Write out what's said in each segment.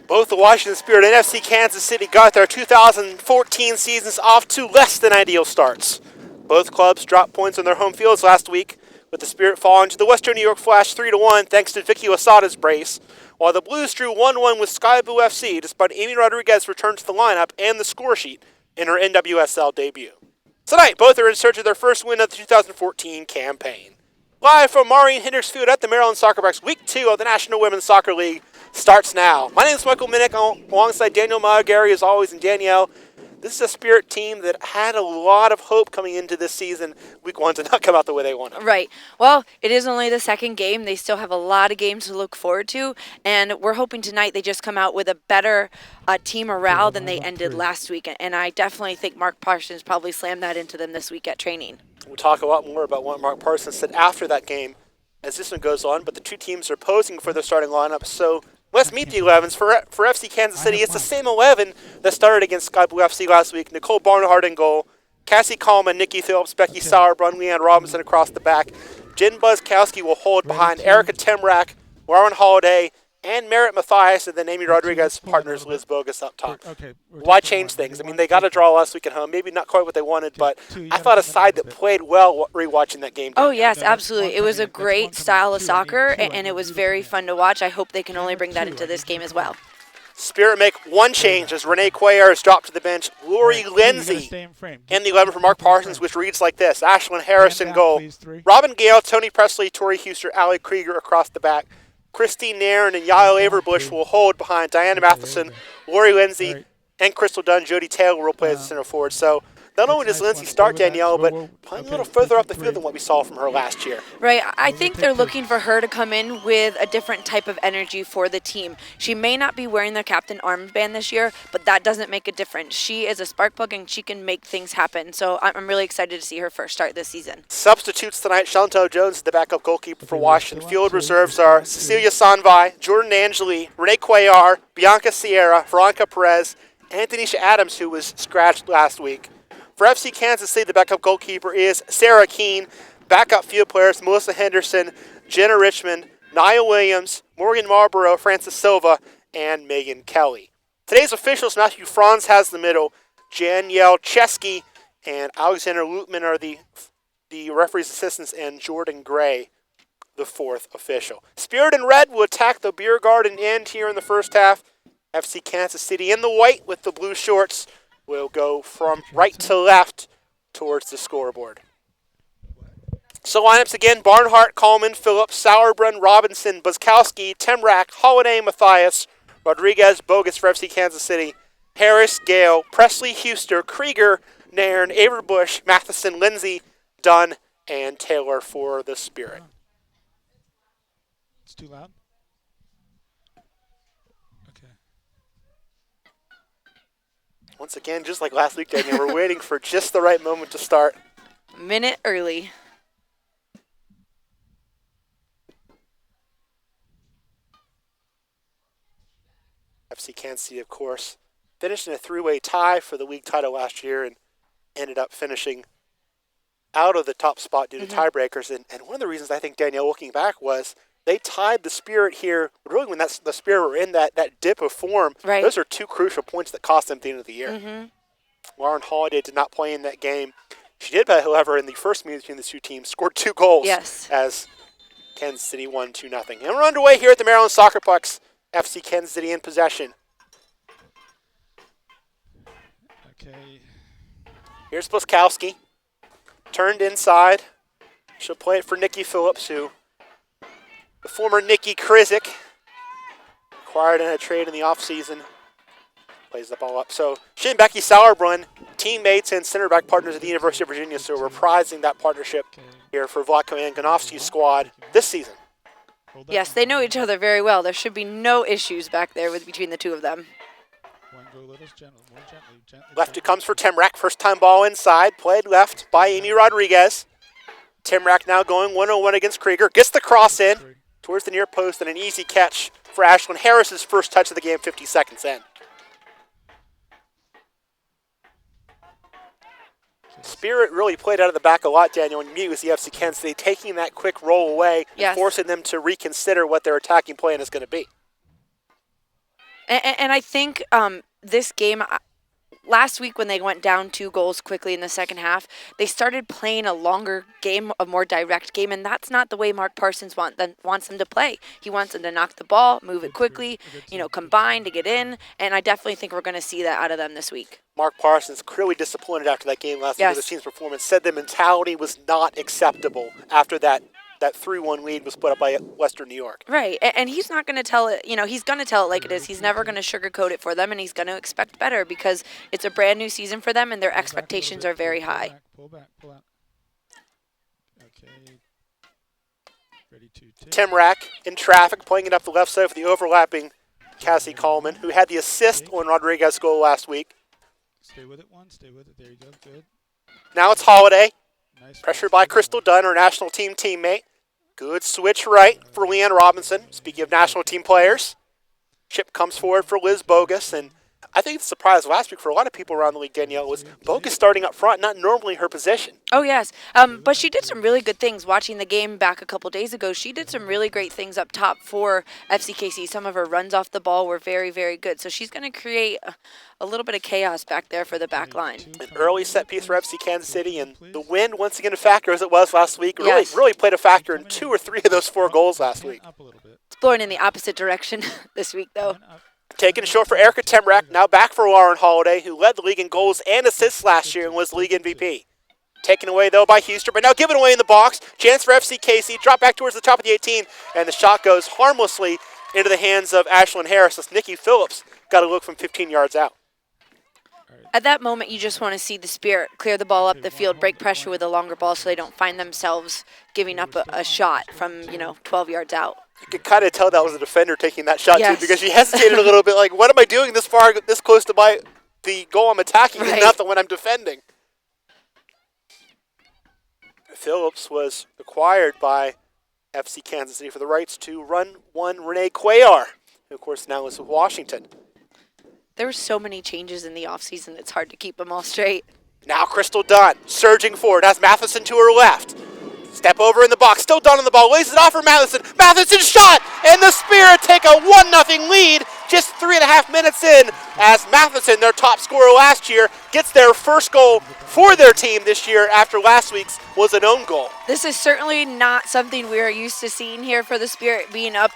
Both the Washington Spirit and FC Kansas City got their 2014 seasons off to less than ideal starts. Both clubs dropped points on their home fields last week, with the Spirit falling to the Western New York Flash 3-1 thanks to Vicky Losada's brace, while the Blues drew 1-1 with Sky Blue FC despite Amy Rodriguez return to the lineup and the score sheet in her NWSL debut. Tonight, both are in search of their first win of the 2014 campaign. Live from Maureen Hendricks Field at the Maryland SoccerPlex, Week 2 of the National Women's Soccer League starts now. My name is Michael Minnick, alongside Daniel Malagary as always, and Danielle. This is a Spirit team that had a lot of hope coming into this season. Week 1 did not come out the way they wanted. Right. Well, it is only the second game. They still have a lot of games to look forward to, and we're hoping tonight they just come out with a better team morale than they ended last week. And I definitely think Mark Parsons probably slammed that into them this week at training. We'll talk a lot more about what Mark Parsons said after that game as this one goes on, but the two teams are posing for their starting lineup, so let's meet the 11s. For FC Kansas City, it's the same 11 that started against Sky Blue FC last week. Nicole Barnhart in goal, Cassie Coleman, Nikki Phillips, Becky Sauerbrunn, Leanne Robinson across the back. Jen Buzzkowski will hold behind Erica Temrak, Lauren Holiday, and Merritt Mathias, and then Amy Rodriguez partners Liz Bogus up top. Why change things? I mean, they got a draw last week at home. Maybe not quite what they wanted, but I thought a side that played well rewatching that game. Oh, yes, absolutely. It was a great style of soccer, and it was very fun to watch. I hope they can only bring that into this game as well. Spirit make one change as Renee Cuellar is dropped to the bench. Lori Lindsay in the 11 for Mark Parsons, which reads like this. Ashlyn Harris in goal. Robin Gale, Tony Presley, Tori Huster, Allie Krieger across the back. Christine Nairn and Yael Averbush will hold behind Diana Matheson, Lori Lindsay, and Crystal Dunn. Jody Taylor will play as the center forward. So not only does Lindsay start Danielle, but playing a little further up the field than what we saw from her last year. Right. I think they're looking for her to come in with a different type of energy for the team. She may not be wearing the captain armband this year, but that doesn't make a difference. She is a spark plug, and she can make things happen. So I'm really excited to see her first start this season. Substitutes tonight, Chantal Jones is the backup goalkeeper for Washington. Field reserves are Cecilia Sanvai, Jordan Angeli, Renee Cuellar, Bianca Sierra, Veronica Perez, and Tanisha Adams, who was scratched last week. For FC Kansas City, the backup goalkeeper is Sarah Keene. Backup field players, Melissa Henderson, Jenna Richmond, Nia Williams, Morgan Marlborough, Francis Silva, and Megan Kelly. Today's officials, Matthew Franz has the middle. Danielle Chesky and Alexander Lutman are the referee's assistants, and Jordan Gray, the fourth official. Spirit in red will attack the beer garden end here in the first half. FC Kansas City in the white with the blue shorts will go from right to left towards the scoreboard. So lineups again: Barnhart, Coleman, Phillips, Sauerbrunn, Robinson, Buzzkowski, Temrak, Holiday, Mathias, Rodriguez, Bogus for FC Kansas City, Harris, Gale, Presley, Huster, Krieger, Nairn, Averbush, Matheson, Lindsay, Dunn, and Taylor for the Spirit. It's too loud? Once again, just like last week, Daniel, we're waiting for just the right moment to start. A minute early. FC Kansas City, of course, finished in a three-way tie for the league title last year and ended up finishing out of the top spot due to tiebreakers. And one of the reasons I think, Danielle, looking back, was they tied the Spirit here. Really, when the Spirit were in that dip of form, those are two crucial points that cost them at the end of the year. Lauren Holiday did not play in that game. She did, however, in the first meeting between the two teams, scored 2 goals as Kansas City won 2-0. And we're underway here at the Maryland SoccerPlex. FC Kansas City in possession. Okay. Here's Buskowski. Turned inside. She'll play it for Nikki Phillips, who the former Nikki Krizik acquired in a trade in the offseason. Plays the ball up. So she and Becky Sauerbrunn, teammates and center back partners at the University of Virginia, so reprising that partnership here for Vlatko Angonovski's squad this season. Yes, they know each other very well. There should be no issues back there between the two of them. Left it comes for Temrak. First time ball inside. Played left by Amy Rodriguez. Timrak now going 1-on-1 against Krieger. Gets the cross in towards the near post and an easy catch for Ashlyn Harris's first touch of the game 50 seconds in. Spirit really played out of the back a lot, Daniel, when you meet with the FC Kansas City, taking that quick roll away and forcing them to reconsider what their attacking plan is going to be. And I think this game, last week when they went down 2 goals quickly in the second half, they started playing a longer game, a more direct game, and that's not the way Mark Parsons wants them to play. He wants them to knock the ball, move it quickly, combine to get in, and I definitely think we're going to see that out of them this week. Mark Parsons clearly disappointed after that game last week with the team's performance, said the mentality was not acceptable after that 3-1 lead was put up by Western New York. Right, and he's not going to tell it, he's going to tell it like it is. He's never going to sugarcoat it for them, and he's going to expect better because it's a brand new season for them, and their expectations are very high. Pull back. Okay. Ready to tip. Timrak in traffic, playing it up the left side for the overlapping Cassie Coleman, who had the assist on Rodriguez's goal last week. Stay with it one. Stay with it. There you go. Good. Now it's Holiday. Nice. Pressured by Crystal Dunn, her national team teammate. Good switch right for Leanne Robinson. Speaking of national team players, chip comes forward for Liz Bogus, and I think the surprise last week for a lot of people around the league, Danielle, was Bogus starting up front, not normally her position. Oh, yes. But she did some really good things. Watching the game back a couple days ago, she did some really great things up top for FCKC. Some of her runs off the ball were very, very good. So she's going to create a little bit of chaos back there for the back line. An early set piece for FC Kansas City, and the wind, once again, a factor as it was last week. Really played a factor in 2 or 3 of those 4 goals last week. It's blowing in the opposite direction this week, though. Taken short for Erica Timrak, now back for Lauren Holiday, who led the league in goals and assists last year and was league MVP. Taken away, though, by Houston, but now given away in the box. Chance for FC Casey, drop back towards the top of the 18, and the shot goes harmlessly into the hands of Ashlyn Harris as Nikki Phillips got a look from 15 yards out. At that moment, you just want to see the Spirit clear the ball up the field, break pressure with a longer ball so they don't find themselves giving up a shot from, 12 yards out. You could kind of tell that was a defender taking that shot, too, because she hesitated a little bit, like, what am I doing this far, this close to the goal I'm attacking and not the one I'm defending? Phillips was acquired by FC Kansas City for the rights to run one Renee Cuellar, who, of course, now is with Washington. There were so many changes in the offseason, it's hard to keep them all straight. Now Crystal Dunn surging forward, has Matheson to her left. Step over in the box, still Dunn on the ball, lays it off for Matheson. Matheson shot, and the Spirit take a 1-0 lead just 3.5 minutes in as Matheson, their top scorer last year, gets their first goal for their team this year after last week's was an own goal. This is certainly not something we are used to seeing here for the Spirit, being up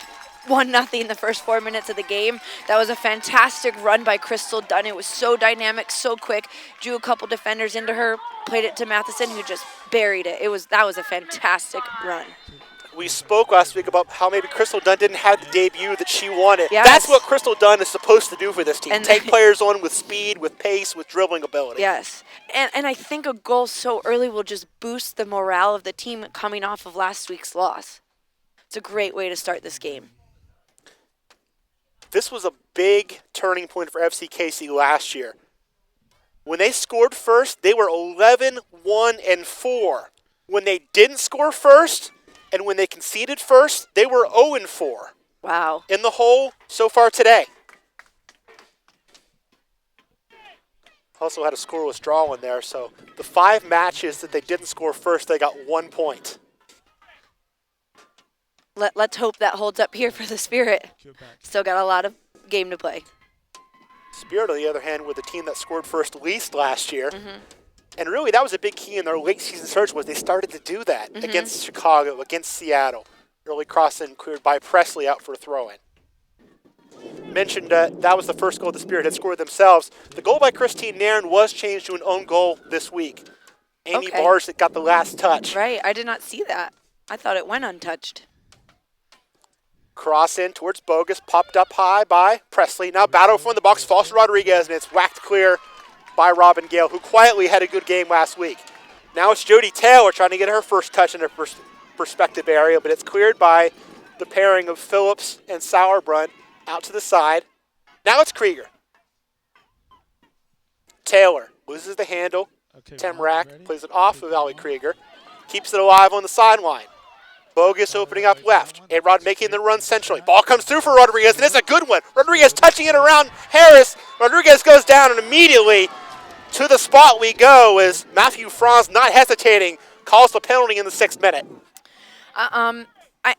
1-0 in the first 4 minutes of the game. That was a fantastic run by Crystal Dunn. It was so dynamic, so quick. Drew a couple defenders into her, played it to Matheson, who just buried it. That was a fantastic run. We spoke last week about how maybe Crystal Dunn didn't have the debut that she wanted. Yes. That's what Crystal Dunn is supposed to do for this team. And take players on with speed, with pace, with dribbling ability. Yes. And I think a goal so early will just boost the morale of the team coming off of last week's loss. It's a great way to start this game. This was a big turning point for FCKC last year. When they scored first, they were 11-1-4. When they didn't score first, and when they conceded first, they were 0-4. Wow. In the hole so far today. Also had a scoreless draw in there, so the 5 matches that they didn't score first, they got 1 point. Let's hope that holds up here for the Spirit. Still got a lot of game to play. Spirit, on the other hand, with the team that scored first least last year. And really, that was a big key in their late season surge was they started to do that against Chicago, against Seattle. Early cross-in cleared by Presley out for a throw-in. Mentioned that was the first goal the Spirit had scored themselves. The goal by Christine Nairn was changed to an own goal this week. Amy Bars that got the last touch. Right, I did not see that. I thought it went untouched. Cross in towards Bogus, popped up high by Presley. Now battle from the box, falls to Rodriguez, and it's whacked clear by Robin Gale, who quietly had a good game last week. Now it's Jody Taylor trying to get her first touch in her perspective area, but it's cleared by the pairing of Phillips and Sauerbrunn out to the side. Now it's Krieger. Taylor loses the handle. Timrak plays it off of Allie Krieger. keeps it alive on the sideline. Bogus opening up left. A-Rod making the run centrally. Ball comes through for Rodriguez, and it's a good one. Rodriguez touching it around Harris. Rodriguez goes down, and immediately to the spot we go as Matthew Franz, not hesitating, calls the penalty in the 6th minute.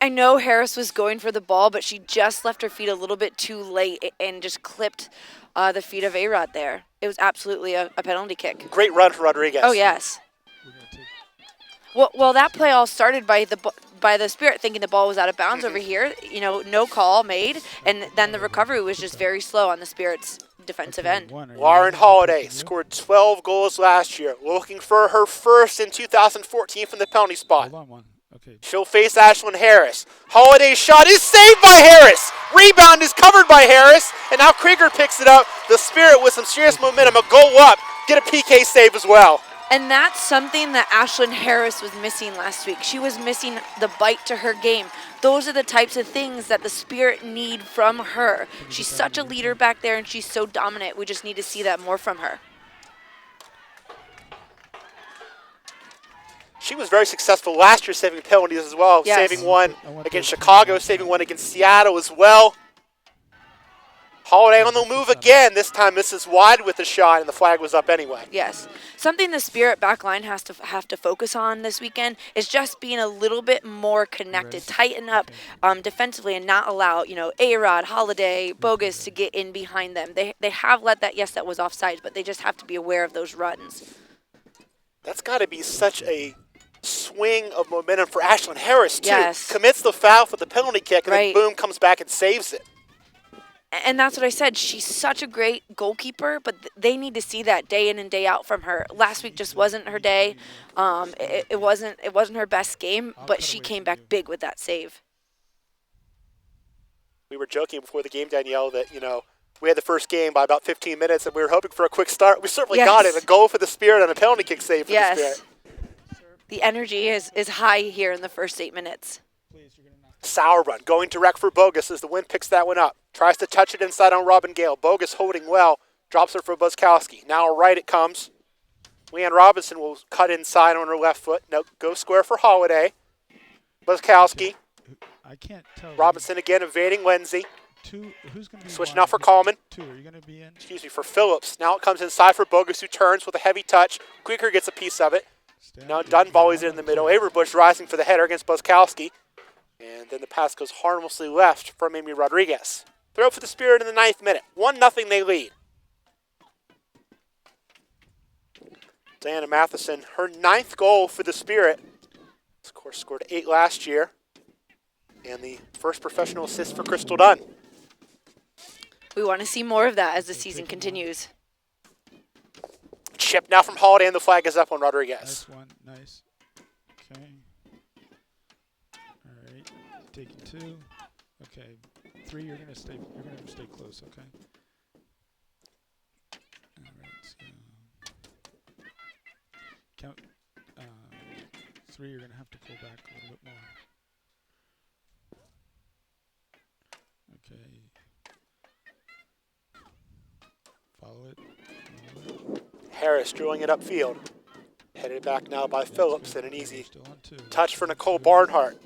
I know Harris was going for the ball, but she just left her feet a little bit too late and just clipped the feet of A-Rod there. It was absolutely a penalty kick. Great run for Rodriguez. Oh, yes. Well, that play all started by the Spirit thinking the ball was out of bounds over here. You know, no call made, and then the recovery was just very slow on the Spirit's defensive end. Lauren Holiday scored 12 goals last year, looking for her first in 2014 from the penalty spot. Hold on one. Okay. She'll face Ashlyn Harris. Holiday's shot is saved by Harris. Rebound is covered by Harris, and now Krieger picks it up. The Spirit with some serious momentum, a goal up, get a PK save as well. And that's something that Ashlyn Harris was missing last week. She was missing the bite to her game. Those are the types of things that the Spirit need from her. She's such a leader back there, and she's so dominant. We just need to see that more from her. She was very successful last year saving penalties as well, Yes. saving one against Chicago, saving one against Seattle as well. Holiday on the move again. This time misses wide with the shot, and the flag was up anyway. Yes. Something the Spirit backline have to focus on this weekend is just being a little bit more connected, tighten up defensively, and not allow, A-Rod, Holiday, Bogus to get in behind them. They have let that, yes, that was offside, but they just have to be aware of those runs. That's got to be such a swing of momentum for Ashlyn Harris, too. Yes. Commits the foul for the penalty kick, and Right. then boom, comes back and saves it. And that's what I said. She's such a great goalkeeper, but they need to see that day in and day out from her. Last week just wasn't her day. It wasn't her best game, but she came back big with that save. We were joking before the game, Danielle, that, we had the first game by about 15 minutes, and we were hoping for a quick start. We certainly got it. A goal for the Spirit and a penalty kick save for the Spirit. The energy is high here in the first 8 minutes. Sour run, going direct for Bogus as the wind picks that one up. Tries to touch it inside on Robin Gale. Bogus holding well, drops her for Buskowski. Now right it comes. Leanne Robinson will cut inside on her left foot. No, go square for Holiday. Buskowski. I can't tell. Robinson again evading Lindsay. Who's going to be Switching out for Coleman. Are you going to be in? Excuse me, for Phillips. Now it comes inside for Bogus, who turns with a heavy touch. Quaker gets a piece of it. Now Dunn volleys it in the middle. Averbush rising for the header against Buskowski. And then the pass goes harmlessly left from Amy Rodriguez. Throw for the Spirit in the 9th minute. 1-0 they lead. Diana Matheson, her 9th goal for the Spirit. Of course, scored 8 last year. And the first professional assist for Crystal Dunn. We want to see more of that as the season continues. Chip now from Holiday, and the flag is up on Rodriguez. Nice one. Nice. Okay. All right. Taking 2. Okay. 3. You're gonna stay close. Okay. All right. So count. 3. You're gonna have to pull back a little bit more. Okay. Follow it. Harris drilling it upfield. Headed back now by Phillips, and an easy touch for Nicole Barnhart.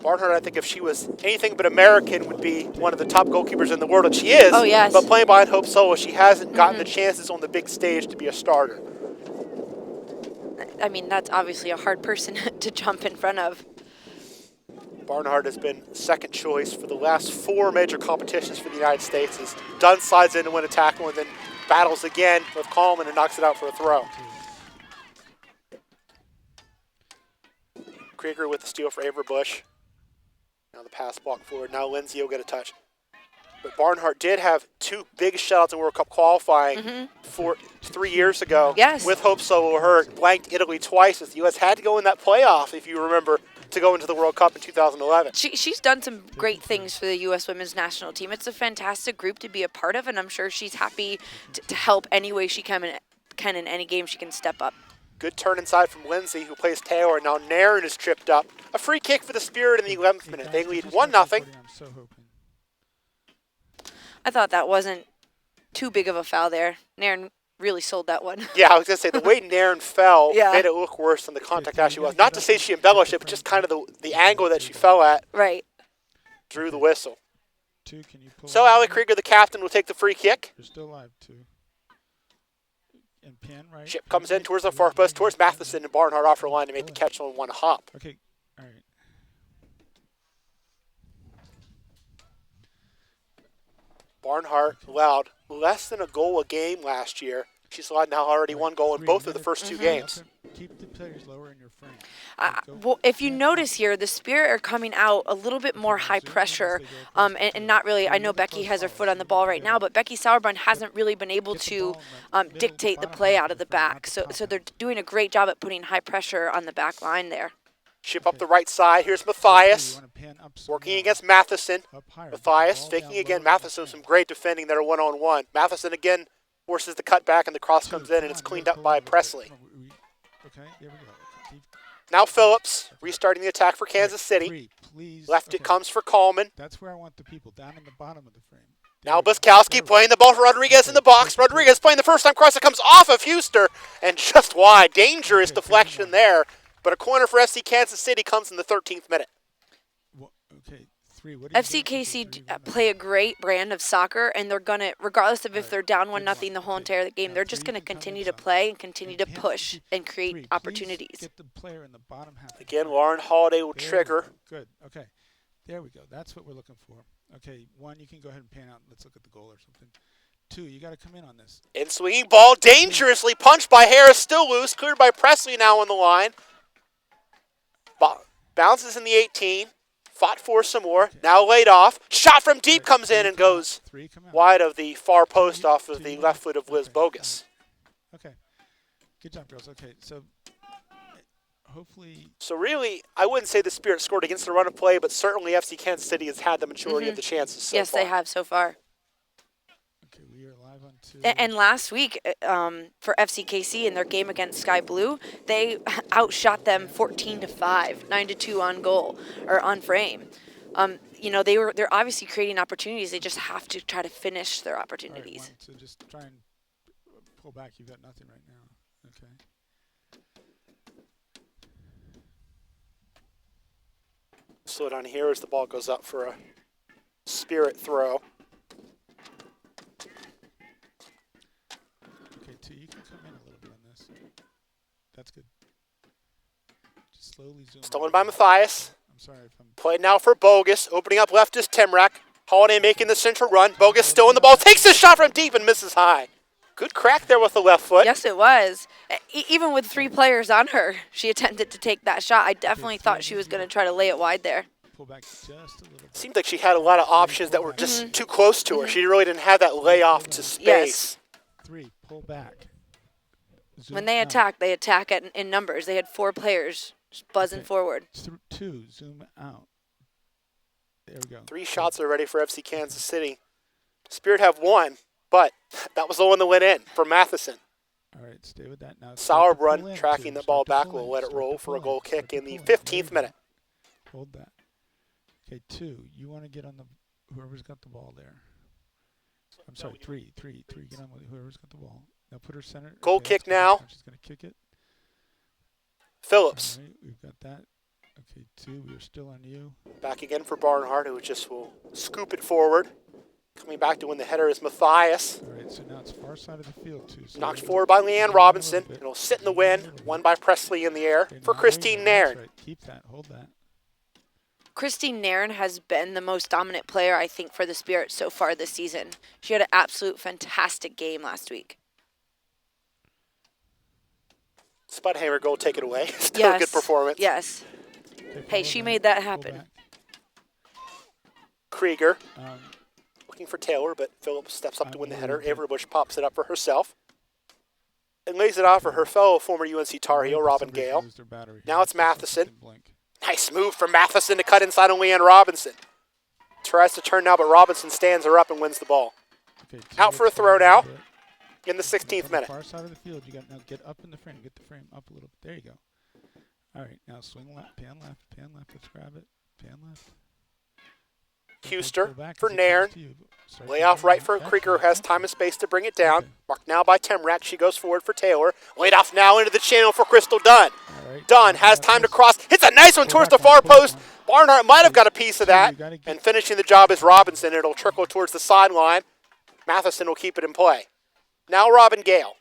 Barnhart, I think if she was anything but American, would be one of the top goalkeepers in the world, and she is. Oh, yes. But playing behind Hope Solo, she hasn't gotten the chances on the big stage to be a starter. I mean, that's obviously a hard person to jump in front of. Barnhart has been second choice for the last 4 major competitions for the United States. As Dunn slides in to win a tackle and then battles again with Coleman and knocks it out for a throw. Krieger with the steal for Averbush. Now the pass blocked forward. Now Lindsay will get a touch. But Barnhart did have 2 big shutouts in World Cup qualifying 3 years ago. Yes. With Hope Solo. Her blanked Italy twice as the U.S. had to go in that playoff, if you remember, to go into the World Cup in 2011. She's done some great things for the U.S. women's national team. It's a fantastic group to be a part of, and I'm sure she's happy to help any way she can in any game she can step up. Good turn inside from Lindsay, who plays Taylor. Now Nairn is tripped up. A free kick for the Spirit in the 11th minute. They lead 1-0. I thought that wasn't too big of a foul there. Nairn really sold that one. Yeah, I was going to say, the way Nairn fell Yeah. made it look worse than the contact actually was. Not to say she embellished it, but just kind of the angle that she fell at Right. drew the whistle. 2, can you pull So in? Allie Krieger, the captain, will take the free kick. You're still alive, 2. And pan right. Chip pan comes in right, towards the two, far post, right, towards pan Matheson, right. and Barnhart off her line to make the catch on one hop. Okay, all right. Barnhart allowed less than a goal a game last year. She's allowed now already one goal in both of the first 2 games. Keep the players lower in your frame. Well, if you notice here, the Spirit are coming out a little bit more high pressure, and not really. I know Becky has her foot on the ball right now, but Becky Sauerbrunn hasn't really been able to dictate the play out of the back. So they're doing a great job at putting high pressure on the back line there. Chip up the right side. Here's Matthias working against Matheson. Matthias faking again. Matheson with some great defending there one-on-one. Matheson again forces the cut back, and the cross comes in, and it's cleaned up by Presley. Okay, there we go. Now Phillips restarting the attack for Kansas City. Left it comes for Coleman. That's where I want the people, down in the bottom of the frame. Now Buskowski playing the ball for Rodriguez in the box. Rodriguez playing the first time cross. It comes off of Huster and just wide. Dangerous deflection there. But a corner for FC Kansas City comes in the 13th minute. Well, okay, 3. What do you FC KC play a great brand of soccer, and they're going to, regardless of if they're down 1-0 the whole entire game, they're just going to continue to play and continue to push and create opportunities. Get the player in the bottom half. Again, Lauren Holiday will trigger. Good. Okay. There we go. That's what we're looking for. Okay, 1, you can go ahead and pan out. Let's look at the goal or something. 2, you got to come in on this. In swinging ball, dangerously punched by Harris, still loose. Cleared by Presley now on the line. Bounces in the 18. Fought for some more. Okay. Now laid off. Shot from deep comes in and goes wide of the far post off of the left foot of Liz Bogus. Okay. Good job, girls. Okay, so hopefully. So really, I wouldn't say the Spirit scored against the run of play, but certainly FC Kansas City has had the majority of the chances so yes, far. they have so far. Okay, we are live on 2. And last week, for FCKC in their game against Sky Blue, they outshot them 14-5, 9-2 on goal or on frame. You know, they're obviously creating opportunities. They just have to try to finish their opportunities. All right, so just try and pull back. You've got nothing right now. Okay. Slow down here as the ball goes up for a Spirit throw. Okay, 2, you can come in a little bit on this. That's good. Just slowly zoom. Stolen by Matthias. I'm sorry if I'm. Played now for Bogus. Opening up left is Timrak. Holiday making the central run. Bogus still in the ball. Takes the shot from deep and misses high. Good crack there with the left foot. Yes, it was. Even with 3 players on her, she attempted to take that shot. I definitely thought she was going to try to lay it wide there. Pull back just a little bit. Seemed like she had a lot of options that were just too close to her. She really didn't have that layoff to space. Yes. 3, pull back. Zoom When they out. attack, they attack in numbers. They had 4 players just buzzing forward. 2, zoom out. There we go. 3 shots are ready for FC Kansas City. Spirit have 1, but that was the one that went in for Matheson. All right, stay with that now. Sauerbrunn tracking the ball back will let it roll for a goal kick in the 15th minute. Hold that. Okay, 2, you want to get on the whoever's got the ball there. I'm sorry, 3. Get on with whoever's got the ball. Now put her center. Goal kick now. She's going to kick it. Phillips. All right, we've got that. Okay, 2, we're still on you. Back again for Barnhart, who just will scoop it forward. Coming back to win the header is Matthias. All right, so now it's far side of the field, too. So Knocked forward by Leanne Robinson. It'll sit in the wind. Won by Presley in the air for Christine Nairn. Right. Keep that. Hold that. Christine Nairn has been the most dominant player, I think, for the Spirit so far this season. She had an absolute fantastic game last week. Spudhammer goal, take it away. Still a good performance. Yes. Hey, she made that happen. Krieger looking for Taylor, but Phillips steps up to win the header. Averbush pops it up for herself and lays it off for her fellow former UNC Tar Heel, Robin Gale. Now it's Matheson. Nice move from Matheson to cut inside on Leanne Robinson. Tries to turn now, but Robinson stands her up and wins the ball. Okay, out for a throw now in the 16th minute. Far side of the field, you got now get up in the frame. Get the frame up a little bit. There you go. All right, now swing left, pan left, pan left. Let's grab it. Pan left. Huster pull back for as it comes Nairn. to you. Start Layoff moving right out. for Gotcha, Krieger, who has gotcha. time and space to bring it down. Okay. Marked now by Temrak. She goes forward for Taylor. Laid off now into the channel for Crystal Dunn. All right. Dunn Now has that time to is- cross. Hits a nice one pull towards back the far one, pull back post. one. Barnhart might have got a piece of Two, that. you gotta get- And finishing the job is Robinson. It'll trickle towards the sideline. Matheson will keep it in play. Now Robin Gale.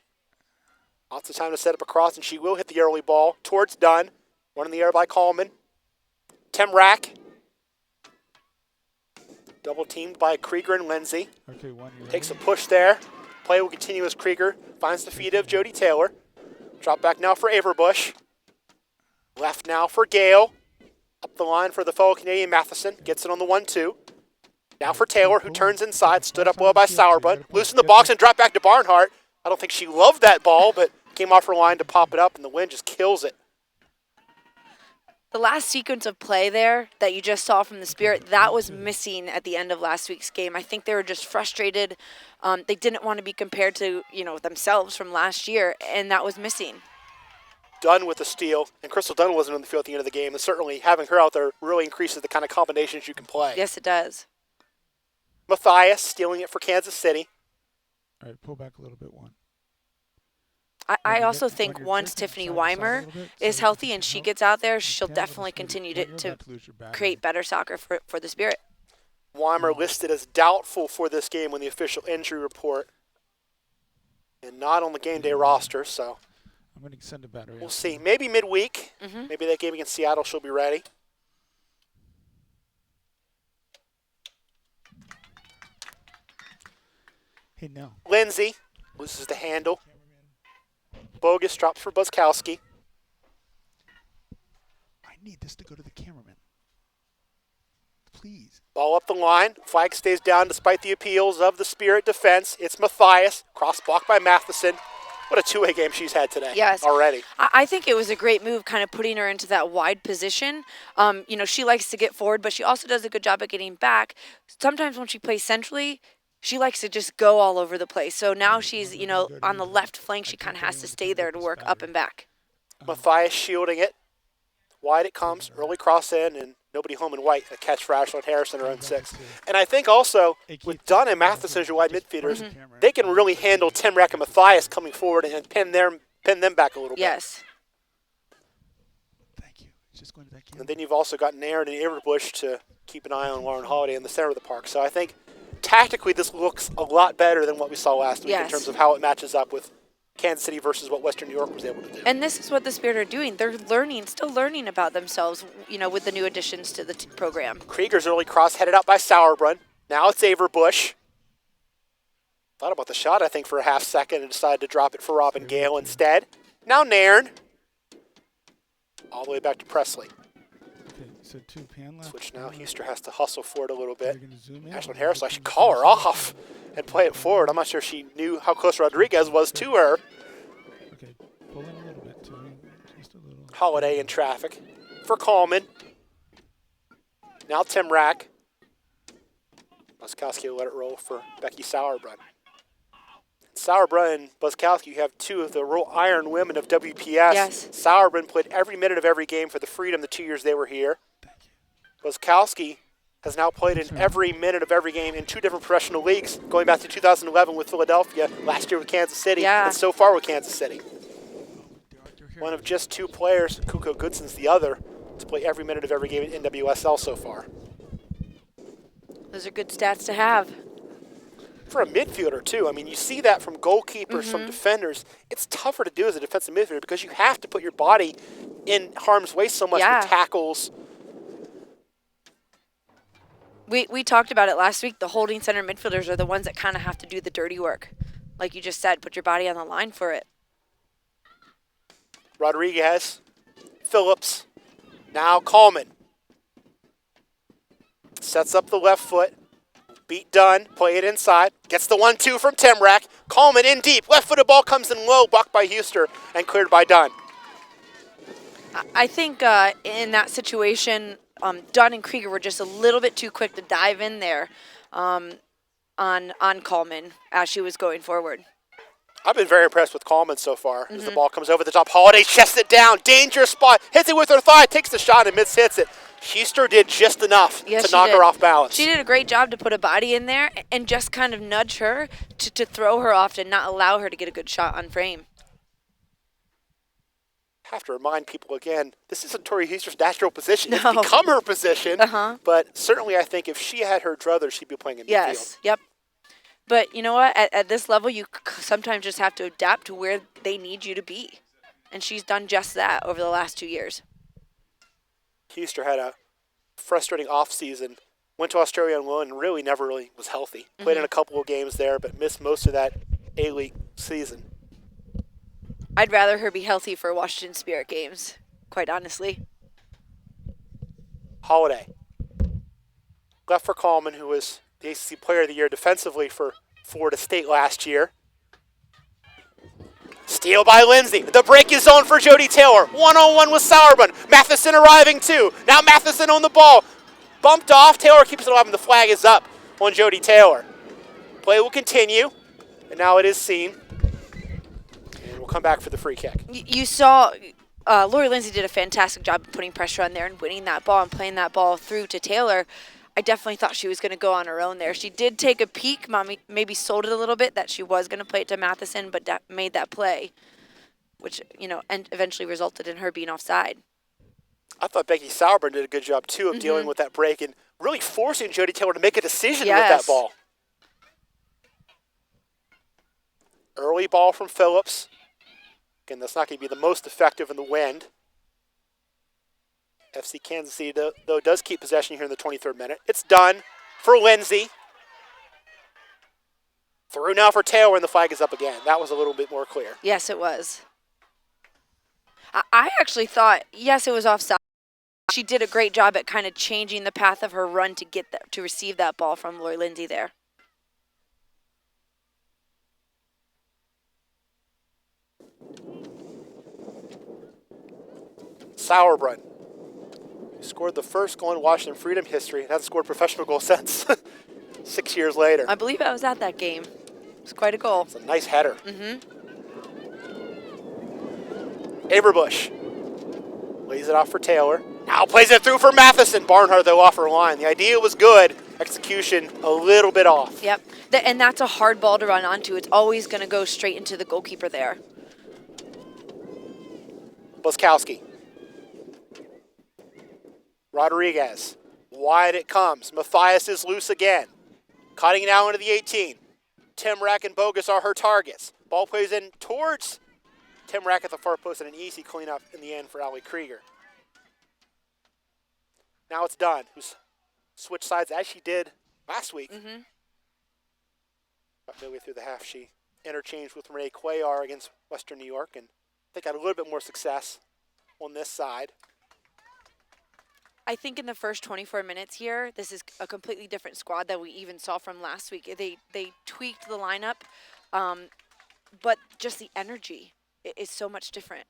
Lots of time to set up a cross, and she will hit the early ball towards Dunn. One in the air by Coleman. Temrak. Double teamed by Krieger and Lindsay. Okay, one. You Takes a ready? push there. Play will continue as Krieger finds the feet of Jody Taylor. Drop back now for Averbush. Left now for Gale. Up the line for the fellow Canadian Matheson. Gets it on the 1-2. Now for Taylor, who turns inside. Stood up well by Sauerbrunn. Loose in the box and drop back to Barnhart. I don't think she loved that ball, but came off her line to pop it up, and the wind just kills it. The last sequence of play there that you just saw from the Spirit, that was missing at the end of last week's game. I think they were just frustrated. They didn't want to be compared to, themselves from last year, and that was missing. Dunn with the steal, and Crystal Dunn wasn't on the field at the end of the game, and certainly having her out there really increases the kind of combinations you can play. Yes, it does. Matthias stealing it for Kansas City. All right, pull back a little bit, one. I you also get- think when you're once jerking Tiffany side to side a Weimer little bit, is so healthy if and you she help, gets out there, you she'll can, but definitely it's gonna be- continue when you're to about lose your battery. create better soccer for the Spirit. Weimer listed as doubtful for this game on the official injury report and not on the game day roster, so I'm going to send a battery. we'll out. see. Maybe midweek. Mhm. Maybe that game against Seattle she'll be ready. Hey, no. Lindsay loses the handle. Bogus drops for Buskowski. I need this to go to the cameraman. Please. Ball up the line. Flag stays down despite the appeals of the Spirit defense. It's Matthias. Cross block by Matheson. What a two-way game she's had today. Yes. Already. I think it was a great move, kind of putting her into that wide position. She likes to get forward, but she also does a good job at getting back. Sometimes when she plays centrally, she likes to just go all over the place. So now she's, on the left flank, she kind of has to stay there to work up and back. Matthias shielding it. Wide it comes. Early cross in, and nobody home in white. A catch for Ashlyn Harrison, her own 6. And I think also, with Dunn and Matheson as your wide midfielders, they can really handle Temrak and Matthias coming forward and pin them back a little bit. Yes. Thank you. It's just going to that camera. And then you've also got Nairn and Averbush to keep an eye on Lauren Holiday in the center of the park. So I think tactically this looks a lot better than what we saw last week in Yes. terms of how it matches up with Kansas City versus what Western New York was able to do. And this is what the Spirit are doing. They're still learning about themselves, with the new additions to the program. Krieger's early cross headed out by Sauerbrunn. Now it's Averbush. Thought about the shot, I think, for a half second and decided to drop it for Robin Gale instead. Now Nairn. All the way back to Presley. Okay, so 2 pan left. Switch now. pan left. Huster has to hustle for it a little bit. You're gonna zoom in, Ashlyn or Harris, I you're should gonna call her zoom in? off and play it forward. I'm not sure she knew how close Rodriguez was to her. Okay, pull in a little bit, too. Just a little. Holiday in traffic for Coleman. Now Temrak. Buskowski will let it roll for Becky Sauerbrunn. Sauerbrunn and Buskowski have two of the real iron women of WPS. Yes. Sauerbrunn played every minute of every game for the Freedom the 2 years they were here. Thank you. Buskowski has now played in every minute of every game in 2 different professional leagues, going back to 2011 with Philadelphia, last year with Kansas City, Yeah. and so far with Kansas City. They're here. One of just 2 players, Kuko Goodson's the other, to play every minute of every game in NWSL so far. Those are good stats to have. For a midfielder, too. I mean, you see that from goalkeepers, from defenders. It's tougher to do as a defensive midfielder because you have to put your body in harm's way so much Yeah. with tackles. We talked about it last week. The holding center midfielders are the ones that kind of have to do the dirty work. Like you just said, put your body on the line for it. Rodriguez, Phillips, now Coleman. Sets up the left foot. Beat Dunn, play it inside. Gets the 1-2 from Temrak. Coleman in deep. Left-footed ball comes in low, blocked by Huster and cleared by Dunn. I think in that situation, Dunn and Krieger were just a little bit too quick to dive in there on Coleman as she was going forward. I've been very impressed with Coleman so far as the ball comes over the top. Holiday chests it down. Dangerous spot. Hits it with her thigh. Takes the shot and hits it. Schuster did just enough Yes, to she knock did. her off balance. She did a great job to put a body in there and just kind of nudge her to throw her off and not allow her to get a good shot on frame. Have to remind people again, this isn't Tori Schuster's natural position. No. It's become her position. Uh-huh. But certainly I think if she had her druthers, she'd be playing in midfield. Yes, yep. But you know what? At this level, you sometimes just have to adapt to where they need you to be. And she's done just that over the last 2 years. Schuster had a frustrating offseason. Went to Australia on loan and really never really was healthy. Played in a couple of games there, but missed most of that A-League season. I'd rather her be healthy for Washington Spirit games, quite honestly. Holiday. Left for Coleman, who was the ACC Player of the Year defensively for Florida State last year. Steal by Lindsay. The break is on for Jody Taylor. One-on-one with Sauerbrunn. Matheson arriving too. Now Matheson on the ball. Bumped off. Taylor keeps it alive, and the flag is up on Jody Taylor. Play will continue, and now it is seen. And we'll come back for the free kick. You saw Lori Lindsay did a fantastic job of putting pressure on there and winning that ball and playing that ball through to Taylor. I definitely thought she was going to go on her own there. She did take a peek, maybe sold it a little bit that she was going to play it to Matheson, but made that play, which, and eventually resulted in her being offside. I thought Becky Sauerbrunn did a good job, too, of dealing with that break and really forcing Jody Taylor to make a decision with that ball. Early ball from Phillips. Again, that's not going to be the most effective in the wind. FC Kansas City, though, does keep possession here in the 23rd minute. It's done for Lindsay. Through now for Taylor, and the flag is up again. That was a little bit more clear. Yes, it was. I actually thought, yes, it was offside. She did a great job at kind of changing the path of her run to receive that ball from Lori Lindsay there. Sauerbrunn, who scored the first goal in Washington Freedom history, and hasn't scored a professional goal since 6 years later. I believe I was at that game. It was quite a goal. It's a nice header. Averbush lays it off for Taylor. Now plays it through for Matheson. Barnhart, though, off her line. The idea was good. Execution a little bit off. Yep. And that's a hard ball to run onto. It's always going to go straight into the goalkeeper there. Blaskowski. Rodriguez. Wide it comes. Matthias is loose again. Cutting now into the 18. Timrak and Bogus are her targets. Ball plays in towards Timrak at the far post, and an easy cleanup in the end for Ali Krieger. Now it's Dunn, who's switched sides as she did last week. About midway through the half, she interchanged with Renee Cuellar against Western New York, and I think had a little bit more success on this side. I think in the first 24 minutes here, this is a completely different squad that we even saw from last week. They tweaked the lineup, but just the energy is so much different.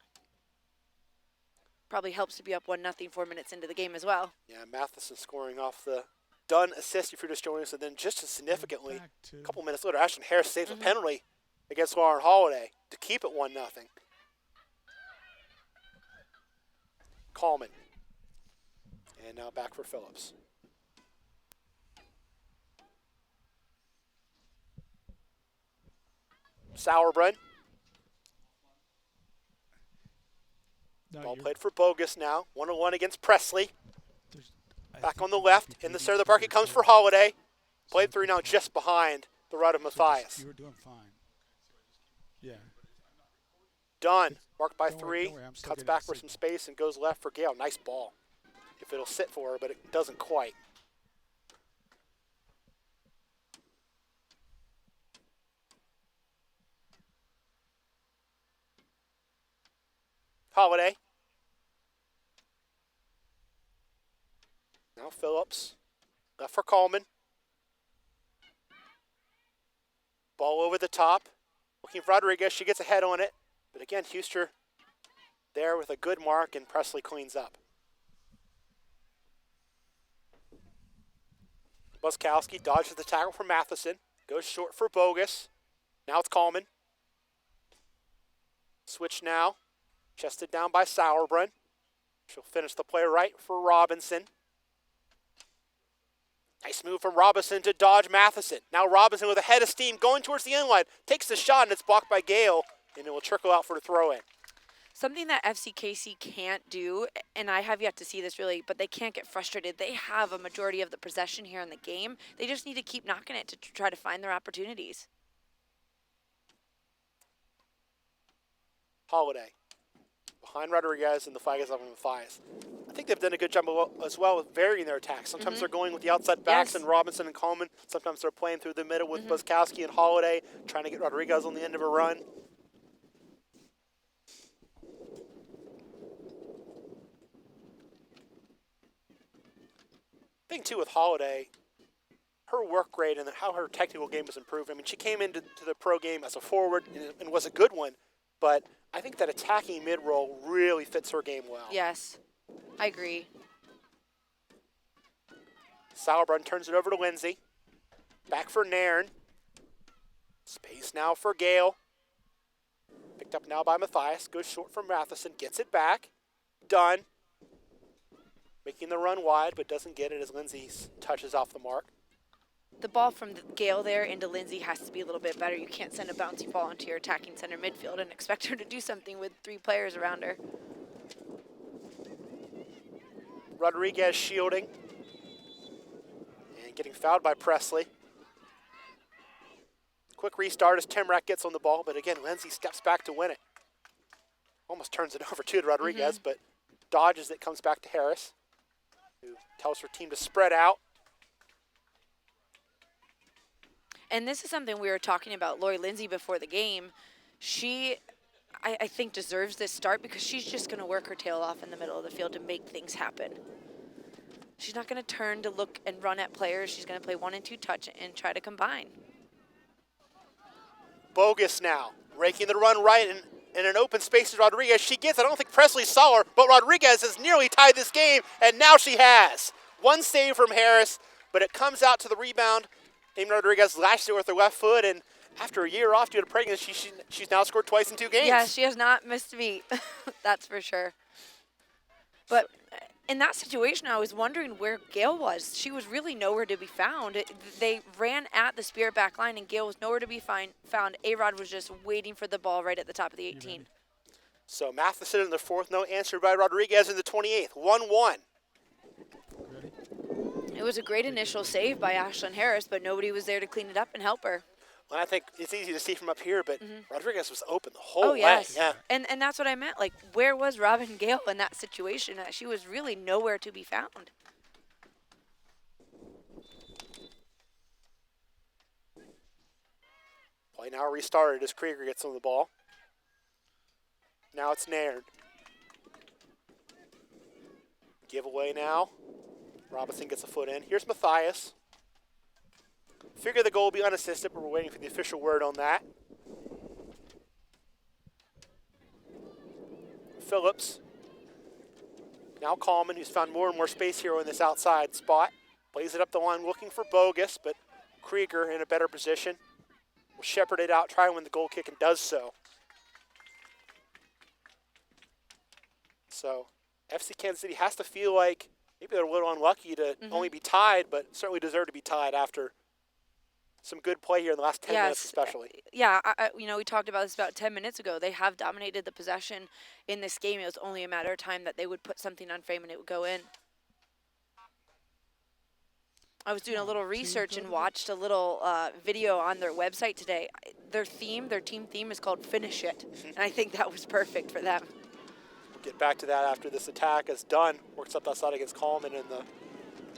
Probably helps to be up 1-0 4 minutes into the game as well. Yeah, Matheson scoring off the Dunn assist, if you're just joining us, and then just as significantly, a couple minutes later, Ashton Harris saves a penalty against Lauren Holiday to keep it 1-0. Coleman. And now back for Phillips. Sauerbrunn. Ball played for Bogus now. 1-1 against Presley. Back on the left. In the center of the park, it comes for Holiday. Played through now just behind the rod of Matthias. You were doing fine. Yeah. Dunn, marked by 3. Don't worry, I'm still Cuts getting back the for some signal. space and goes left for Gale. Nice ball. If it'll sit for her, but it doesn't quite. Holiday. Now Phillips. Left for Coleman. Ball over the top. Looking for Rodriguez. She gets a head on it. But again, Schuster there with a good mark, and Presley cleans up. Blaskowski dodges the tackle from Matheson. Goes short for Bogus. Now it's Coleman. Switch now. Chested down by Sauerbrunn. She'll finish the play right for Robinson. Nice move from Robinson to dodge Matheson. Now Robinson with a head of steam going towards the end line. Takes the shot and it's blocked by Gale, and it will trickle out for the throw-in. Something that FCKC can't do, and I have yet to see this really, but they can't get frustrated. They have a majority of the possession here in the game. They just need to keep knocking it to try to find their opportunities. Holiday. Behind Rodriguez and the flag is up on Matthias. I think they've done a good job as well with varying their attacks. Sometimes they're going with the outside backs and Robinson and Coleman. Sometimes they're playing through the middle with Boskowski and Holiday, trying to get Rodriguez on the end of a run. Thing too with Holiday, her work rate and how her technical game has improved. I mean, she came into the pro game as a forward and was a good one, but I think that attacking mid-roll really fits her game well. Yes, I agree. Sauerbrunn turns it over to Lindsay. Back for Nairn. Space now for Gale. Picked up now by Matthias. Goes short from Matheson. Gets it back. Done. Making the run wide, but doesn't get it as Lindsay touches off the mark. The ball from Gale there into Lindsay has to be a little bit better. You can't send a bouncy ball into your attacking center midfield and expect her to do something with 3 players around her. Rodriguez shielding. And getting fouled by Presley. Quick restart as Timrak gets on the ball, but again, Lindsay steps back to win it. Almost turns it over to Rodriguez, but dodges it, comes back to Harris, who tells her team to spread out. And this is something we were talking about, Lori Lindsay, before the game. She, I think, deserves this start because she's just going to work her tail off in the middle of the field to make things happen. She's not going to turn to look and run at players. She's going to play 1 and 2 touch and try to combine. Bogus now, raking the run right in an open space to Rodriguez. She gets it. I don't think Presley saw her, but Rodriguez has nearly tied this game, and now she has. 1 save from Harris, but it comes out to the rebound. Amy Rodriguez lashed it with her left foot, and after a year off due to pregnancy, she's now scored twice in 2 games. Yeah, she has not missed a beat. That's for sure. But in that situation, I was wondering where Gale was. She was really nowhere to be found. They ran at the Spirit back line, and Gale was nowhere to be found. A-Rod was just waiting for the ball right at the top of the 18. So Matheson in the 4th, no answered by Rodriguez in the 28th. 1-1. It was a great initial save by Ashlyn Harris, but nobody was there to clean it up and help her. Well, I think it's easy to see from up here, but Rodriguez was open the whole way. Yes. Yeah. And that's what I meant. Like, where was Robin Gale in that situation? She was really nowhere to be found. Play now restarted as Krieger gets on the ball. Now it's Nairn. Giveaway now. Robinson gets a foot in. Here's Matthias. Figure the goal will be unassisted, but we're waiting for the official word on that. Phillips. Now Coleman, who's found more and more space here in this outside spot. Plays it up the line looking for Bogus, but Krieger in a better position. Will shepherd it out, try and win the goal kick, and does so. So FC Kansas City has to feel like maybe they're a little unlucky to only be tied, but certainly deserve to be tied after some good play here in the last 10 minutes especially. Yeah, we talked about this about 10 minutes ago. They have dominated the possession in this game. It was only a matter of time that they would put something on frame and it would go in. I was doing a little research and watched a little video on their website today. Their team theme is called Finish It, and I think that was perfect for them. Get back to that after this attack is done. Works up outside against Coleman, and the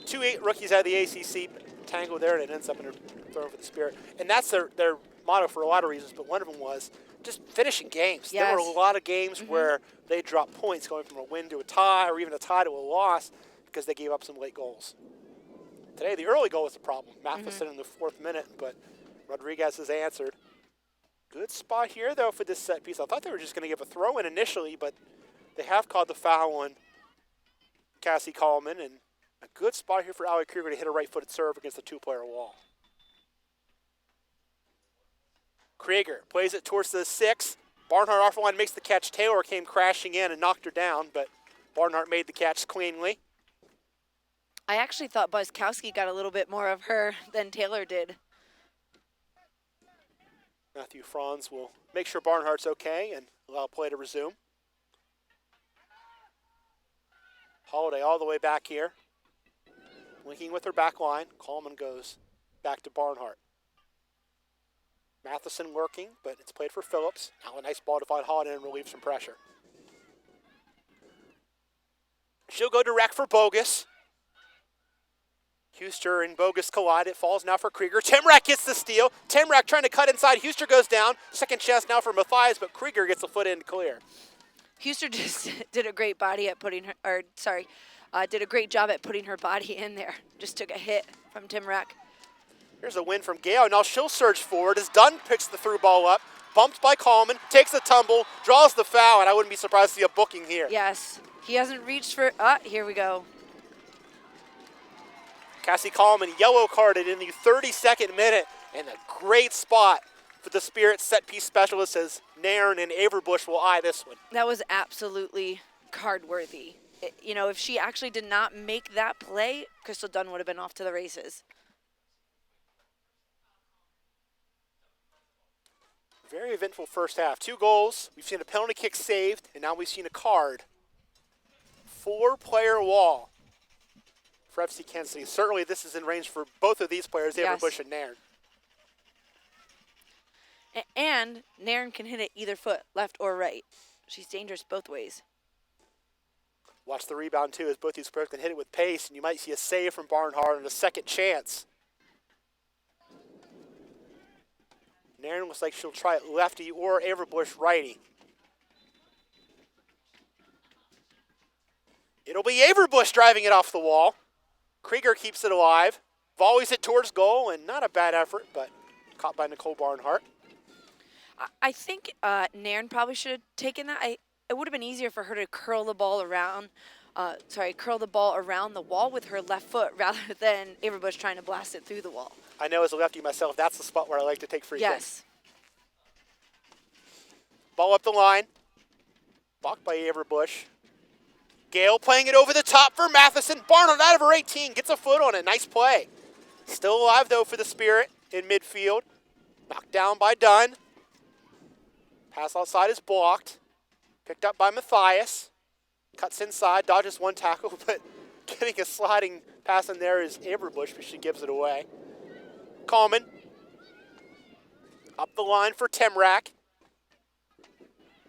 2 rookies out of the ACC tangle there, and it ends up in a throw for the Spirit. And that's their motto for a lot of reasons, but one of them was just finishing games. Yes. There were a lot of games where they dropped points going from a win to a tie, or even a tie to a loss, because they gave up some late goals. Today, the early goal was the problem. Matheson in the 4th minute, but Rodriguez has answered. Good spot here, though, for this set piece. I thought they were just going to give a throw-in initially, but they have called the foul on Cassie Coleman, and a good spot here for Allie Krieger to hit a right-footed serve against the 2-player wall. Krieger plays it towards the 6. Barnhart off the line makes the catch. Taylor came crashing in and knocked her down, but Barnhart made the catch cleanly. I actually thought Buskowski got a little bit more of her than Taylor did. Matthew Franz will make sure Barnhart's okay and allow play to resume. Holiday all the way back here. Linking with her back line. Coleman goes back to Barnhart. Matheson working, but it's played for Phillips. Now a nice ball to find Holiday and relieve some pressure. She'll go direct for Bogus. Huster and Bogus collide. It falls now for Krieger. Timrak gets the steal. Timrak trying to cut inside. Huster goes down. Second chance now for Matthias, but Krieger gets the foot in to clear. Huster just did a great body at putting her, did a great job at putting her body in there. Just took a hit from Timrak. Here's a win from Gale. Now she'll surge forward as Dunn picks the through ball up. Bumped by Coleman. Takes a tumble. Draws the foul, and I wouldn't be surprised to see a booking here. Yes. He hasn't reached for, here we go. Cassie Coleman yellow carded in the 32nd minute, and a great spot for the Spirit set piece specialist as Nairn and Averbush will eye this one. That was absolutely card worthy. If she actually did not make that play, Crystal Dunn would have been off to the races. Very eventful first half. 2 goals. We've seen a penalty kick saved, and now we've seen a card. 4-player wall for FC Kansas City. Certainly this is in range for both of these players, Yes. Averbush and Nairn. And Nairn can hit it either foot, left or right. She's dangerous both ways. Watch the rebound, too, as both these players can hit it with pace, and you might see a save from Barnhart and a second chance. Nairn looks like she'll try it lefty or Averbush righty. It'll be Averbush driving it off the wall. Krieger keeps it alive. Volleys it towards goal, and not a bad effort, but caught by Nicole Barnhart. I think Nairn probably should have taken that. It would have been easier for her to curl the ball around the wall with her left foot rather than Averbush trying to blast it through the wall. I know as a lefty myself, that's the spot where I like to take free kicks. Yes. Ball up the line. Blocked by Averbush. Gale playing it over the top for Matheson. Barnhart out of her 18. Gets a foot on it. Nice play. Still alive, though, for the Spirit in midfield. Knocked down by Dunn. Pass outside is blocked. Picked up by Matthias. Cuts inside. Dodges one tackle, but getting a sliding pass in there is Averbush, but she gives it away. Coleman. Up the line for Timrak.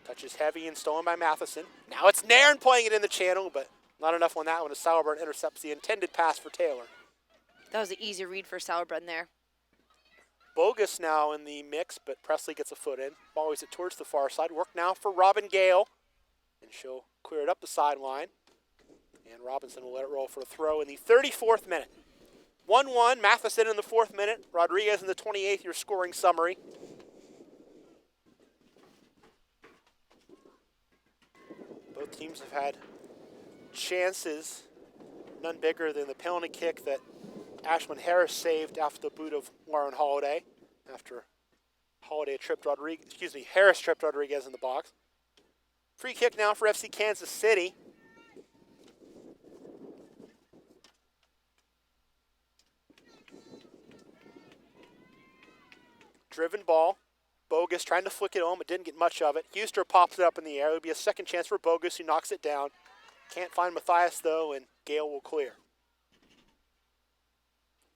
Touch is heavy and stolen by Matheson. Now it's Nairn playing it in the channel, but not enough on that one as Sauerbrunn intercepts the intended pass for Taylor. That was an easy read for Sauerbrunn there. Bogus now in the mix, but Presley gets a foot in. Volleys it towards the far side. Work now for Robin Gale. And she'll clear it up the sideline. And Robinson will let it roll for a throw in the 34th minute. 1-1, Matheson in the 4th minute. Rodriguez in the 28th, your scoring summary. Both teams have had chances, none bigger than the penalty kick that Ashlyn Harris saved after the boot of Lauren Holiday, after Harris tripped Rodriguez in the box. Free kick now for FC Kansas City. Driven ball. Bogus trying to flick it home, but didn't get much of it. Huster pops it up in the air. It would be a second chance for Bogus, who knocks it down. Can't find Matthias, though, and Gale will clear.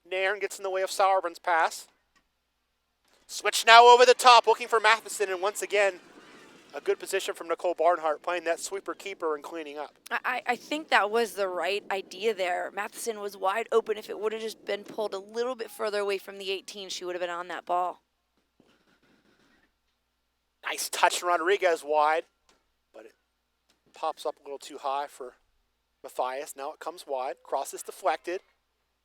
Nairn gets in the way of Sauerbrunn's pass. Switch now over the top, looking for Matheson, and once again, a good position from Nicole Barnhart, playing that sweeper keeper and cleaning up. I think that was the right idea there. Matheson was wide open. If it would have just been pulled a little bit further away from the 18, she would have been on that ball. Nice touch from Rodriguez wide, but it pops up a little too high for Matthias. Now it comes wide. Cross is deflected,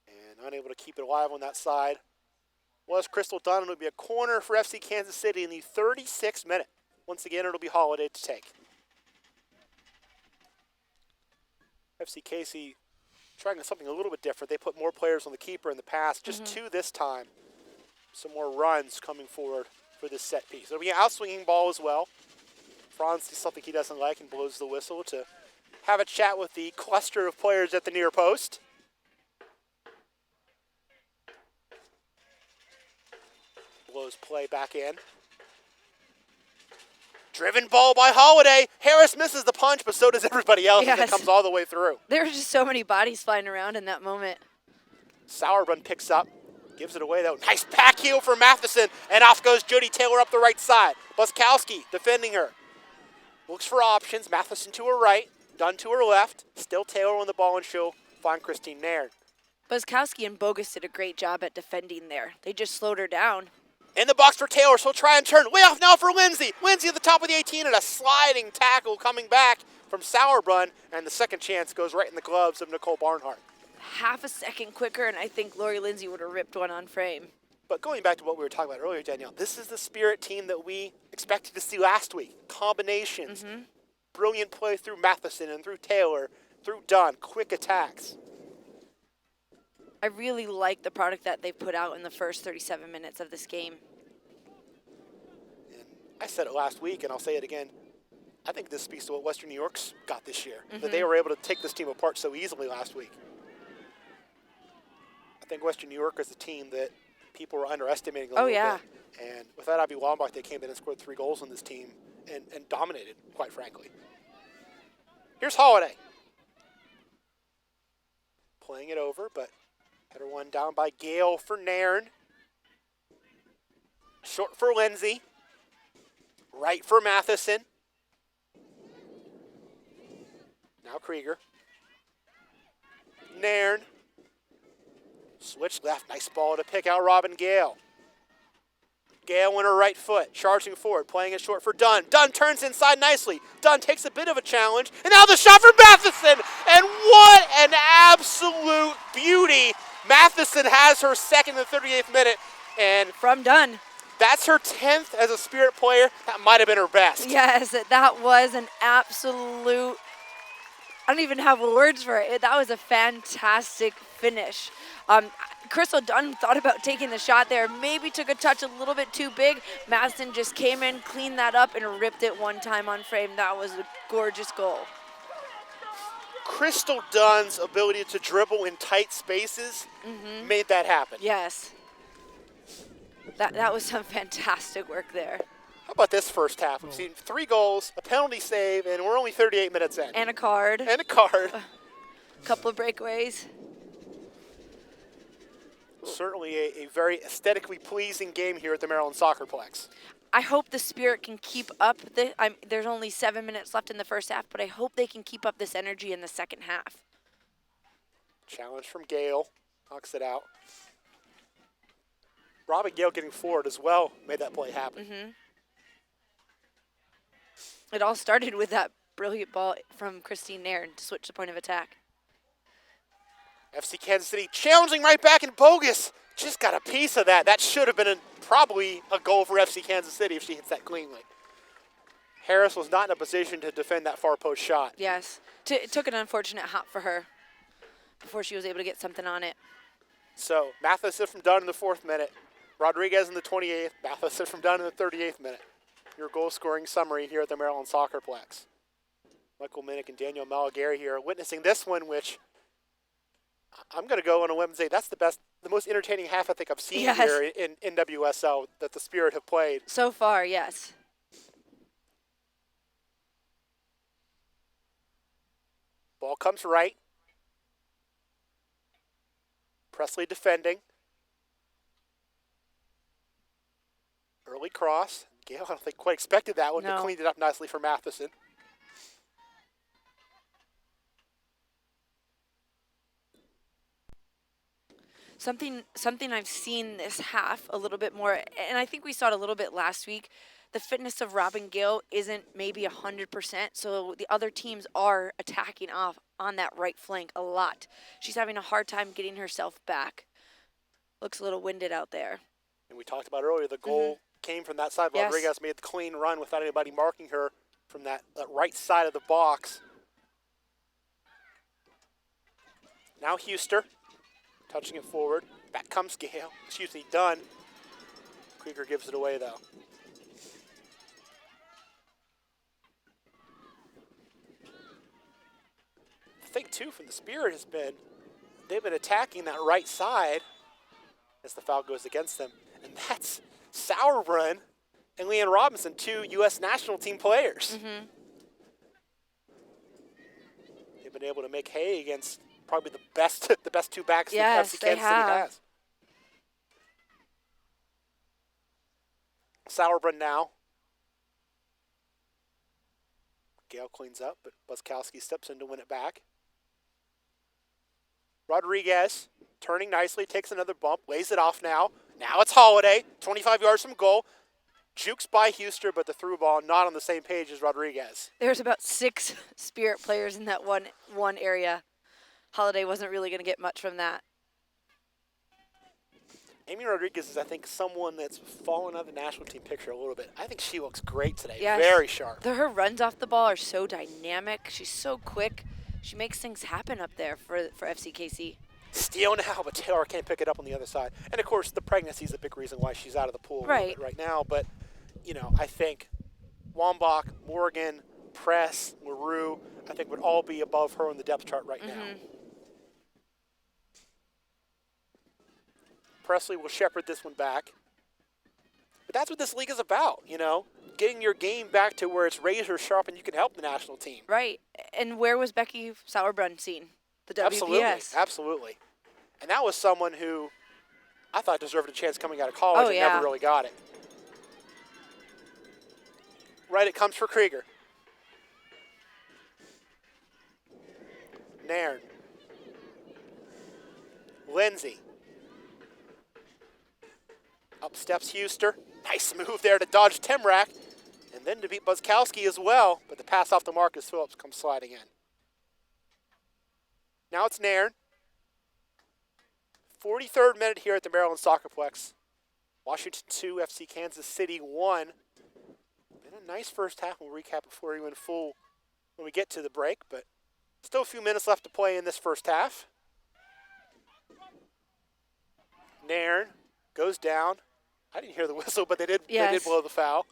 and unable to keep it alive on that side was Crystal Dunn. It'll be a corner for FC Kansas City in the 36th minute. Once again, it'll be Holiday to take. FC Casey trying something a little bit different. They put more players on the keeper in the past, just 2 this time. Some more runs coming forward for this set piece. It'll be an outswinging ball as well. Franz sees something he doesn't like and blows the whistle to have a chat with the cluster of players at the near post. blows play back in. Driven ball by Holiday. Harris misses the punch, but so does everybody else as it Yes. comes all the way through. There were just so many bodies flying around in that moment. Sauerbrunn picks up, gives it away though. Nice back heel for Matheson, and off goes Jody Taylor up the right side. Buskowski defending her. Looks for options. Matheson to her right, Dunn to her left. Still Taylor on the ball, and she'll find Christine Nairn. Buskowski and Bogus did a great job at defending there. They just slowed her down. In the box for Taylor, she'll try and turn. Way off now for Lindsay. Lindsay at the top of the 18 and a sliding tackle coming back from Sauerbrunn, and the second chance goes right in the gloves of Nicole Barnhart. Half a second quicker, and I think Lori Lindsay would have ripped one on frame. But going back to what we were talking about earlier, Danielle, this is the Spirit team that we expected to see last week. Combinations, brilliant play through Matheson and through Taylor, through Dunn, quick attacks. I really like the product that they put out in the first 37 minutes of this game. And I said it last week, and I'll say it again. I think this speaks to what Western New York's got this year, that they were able to take this team apart so easily last week. I think Western New York is a team that people were underestimating a little bit. And without Abby Wambach, they came in and scored 3 goals on this team and dominated, quite frankly. Here's Holiday. Playing it over, but header one down by Gale for Nairn. Short for Lindsay. Right for Matheson. Now Krieger. Nairn. Switch left. Nice ball to pick out Robin Gale. Gale on her right foot, charging forward, playing it short for Dunn. Dunn turns inside nicely. Dunn takes a bit of a challenge, and now the shot for Matheson! And what an absolute beauty! Matheson has her second in the 38th minute, and From Dunn. that's her 10th as a Spirit player. That might have been her best. Yes, that was an absolute, I don't even have words for it. That was a fantastic finish. Crystal Dunn thought about taking the shot there, maybe took a touch a little bit too big. Madison just came in, cleaned that up, and ripped it one time on frame. That was a gorgeous goal. Crystal Dunn's ability to dribble in tight spaces made that happen. Yes. That was some fantastic work there. How about this first half? We've seen 3 goals, a penalty save, and we're only 38 minutes in. And a card. And a card. Couple of breakaways. Certainly a very aesthetically pleasing game here at the Maryland SoccerPlex. I hope the Spirit can keep up. There's only 7 minutes left in the first half, but I hope they can keep up this energy in the second half. Challenge from Gale. Knocks it out. Robin Gale getting forward as well made that play happen. It all started with that brilliant ball from Christine Nairn to switch the point of attack. FC Kansas City challenging right back, and Bogus just got a piece of that. That should have been probably a goal for FC Kansas City if she hits that cleanly. Harris was not in a position to defend that far post shot. Yes. It took an unfortunate hop for her before she was able to get something on it. So Matheson from Dunn in the 4th minute. Rodriguez in the 28th. Matheson from Dunn in the 38th minute. Your goal scoring summary here at the Maryland SoccerPlex. Michael Minnick and Daniel Malagari here witnessing this one, which I'm going to go on a whim and say that's the most entertaining half I think I've seen here in NWSL that the Spirit have played. So far, yes. Ball comes right. Presley defending. Early cross. Gale, I don't think quite expected that one, but cleaned it up nicely for Matheson. Something I've seen this half a little bit more, and I think we saw it a little bit last week. The fitness of Robin Gill isn't maybe 100%, so the other teams are attacking off on that right flank a lot. She's having a hard time getting herself back. Looks a little winded out there. And we talked about earlier, the goal came from that side. Yes. Rodriguez made the clean run without anybody marking her from that right side of the box. Now Huster, touching it forward. Back comes Gale. Dunn. Krieger gives it away, though. The thing, too, from the Spirit has been they've been attacking that right side as the foul goes against them. And Sauerbrunn and Leanne Robinson, 2 U.S. national team players. They've been able to make hay against probably the best, the best 2 backs Yes, FC they Kansas City have. has. Sauerbrunn now. Gale cleans up, but Buskowski steps in to win it back. Rodriguez turning nicely, takes another bump, lays it off now. Now it's Holiday, 25 yards from goal. Jukes by Huster, but the through ball not on the same page as Rodriguez. There's about 6 Spirit players in that one area. Holiday wasn't really going to get much from that. Amy Rodriguez is, I think, someone that's fallen out of the national team picture a little bit. I think she looks great today. Yes. Very sharp. Her runs off the ball are so dynamic. She's so quick. She makes things happen up there for FCKC. Steal now, but Taylor can't pick it up on the other side. And, of course, the pregnancy is a big reason why she's out of the pool a little bit right now. But, you know, I think Wambach, Morgan, Press, LaRue, I think would all be above her on the depth chart right now. Presley will shepherd this one back. But that's what this league is about, you know, getting your game back to where it's razor sharp and you can help the national team. Right. And where was Becky Sauerbrunn seen? The WPS. Absolutely, absolutely. And that was someone who I thought deserved a chance coming out of college and never really got it. Right, it comes for Krieger. Nairn. Lindsay. Up steps Huster. Nice move there to dodge Timrak. And then to beat Buskowski as well. But the pass off to Marcus Phillips comes sliding in. Now it's Nairn. 43rd minute here at the Maryland SoccerPlex. Washington 2, FC Kansas City 1. Been a nice first half. We'll recap before we went full when we get to the break. But still a few minutes left to play in this first half. Nairn goes down. I didn't hear the whistle, but they did blow the foul.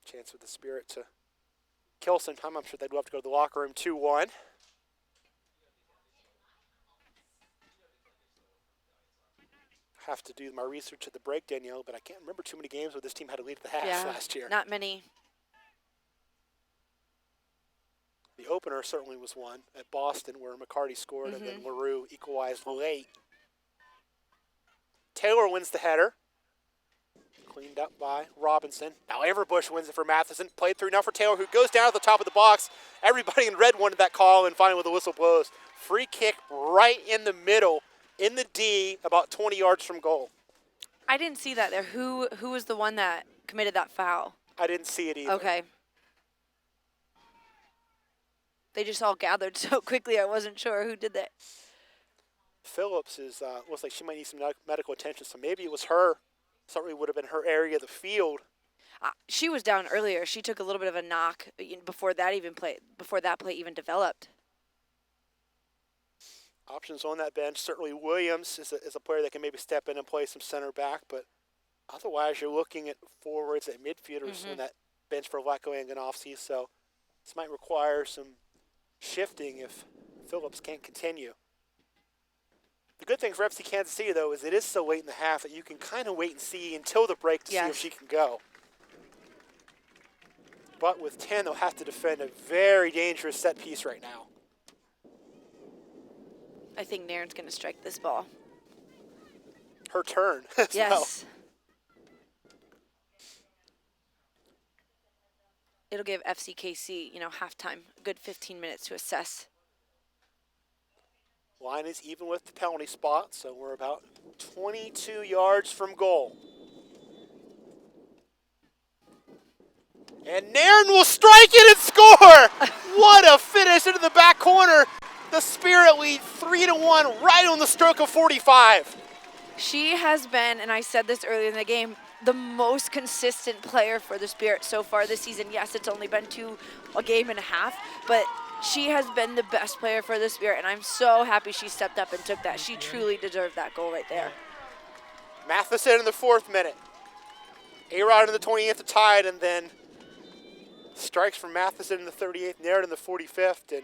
Chance with the Spirit to kill some time. I'm sure they'd love to go to the locker room 2-1. Have to do my research at the break, Danielle, but I can't remember too many games where this team had a lead at the half last year. Not many. The opener certainly was one at Boston where McCarty scored and then LaRue equalized late. Taylor wins the header. Cleaned up by Robinson. Now Everbush wins it for Matheson. Played through now for Taylor, who goes down at the top of the box. Everybody in red wanted that call, and finally with the whistle blows. Free kick right in the middle, in the D, about 20 yards from goal. I didn't see that there. Who was the one that committed that foul? I didn't see it either. Okay. They just all gathered so quickly, I wasn't sure who did that. Phillips is looks like she might need some medical attention, so maybe it was her. Certainly would have been her area of the field. She was down earlier. She took a little bit of a knock before that play even developed. Options on that bench. Certainly Williams is a player that can maybe step in and play some center back, but otherwise you're looking at forwards, at midfielders on that bench for Lacko and Ganofsky, so this might require some shifting if Phillips can't continue. The good thing for FC Kansas City, though, is it is so late in the half that you can kind of wait and see until the break to see if she can go. But with 10, they'll have to defend a very dangerous set piece right now. I think Nairn's going to strike this ball. Her turn as well. It'll give FCKC, halftime, a good 15 minutes to assess. Line is even with the penalty spot, so we're about 22 yards from goal. And Nairn will strike it and score! What a finish into the back corner. The Spirit lead 3-1 right on the stroke of 45. She has been, and I said this earlier in the game, the most consistent player for the Spirit so far this season. Yes, it's only been a game and a half, but she has been the best player for the Spirit, and I'm so happy she stepped up and took that. She truly deserved that goal right there. Matheson in the 4th minute. A-Rod in the 28th to tie it, and then strikes from Matheson in the 38th, Nairn in the 45th. And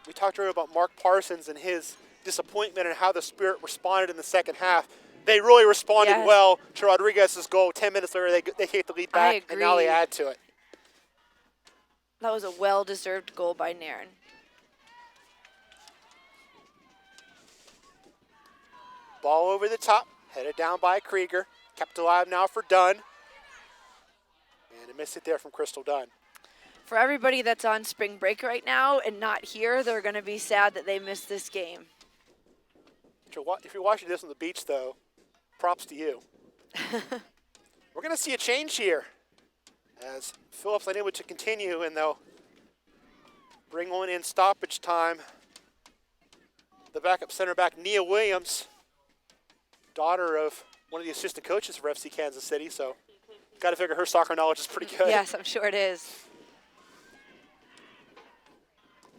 we talked earlier about Mark Parsons and his disappointment and how the Spirit responded in the second half. They really responded Yes. well to Rodriguez's goal. 10 minutes later, they take the lead back, and now they agree. add to it. That was a well-deserved goal by Nairn. Ball over the top, headed down by Krieger. Kept alive now for Dunn. And a miss it there from Crystal Dunn. For everybody that's on spring break right now and not here, they're going to be sad that they missed this game. If you're watching this on the beach, though, props to you. We're going to see a change here as Phillips unable to continue, and they'll bring on in stoppage time the backup center back, Nia Williams, daughter of one of the assistant coaches for FC Kansas City, so got to figure her soccer knowledge is pretty good. Yes, I'm sure it is.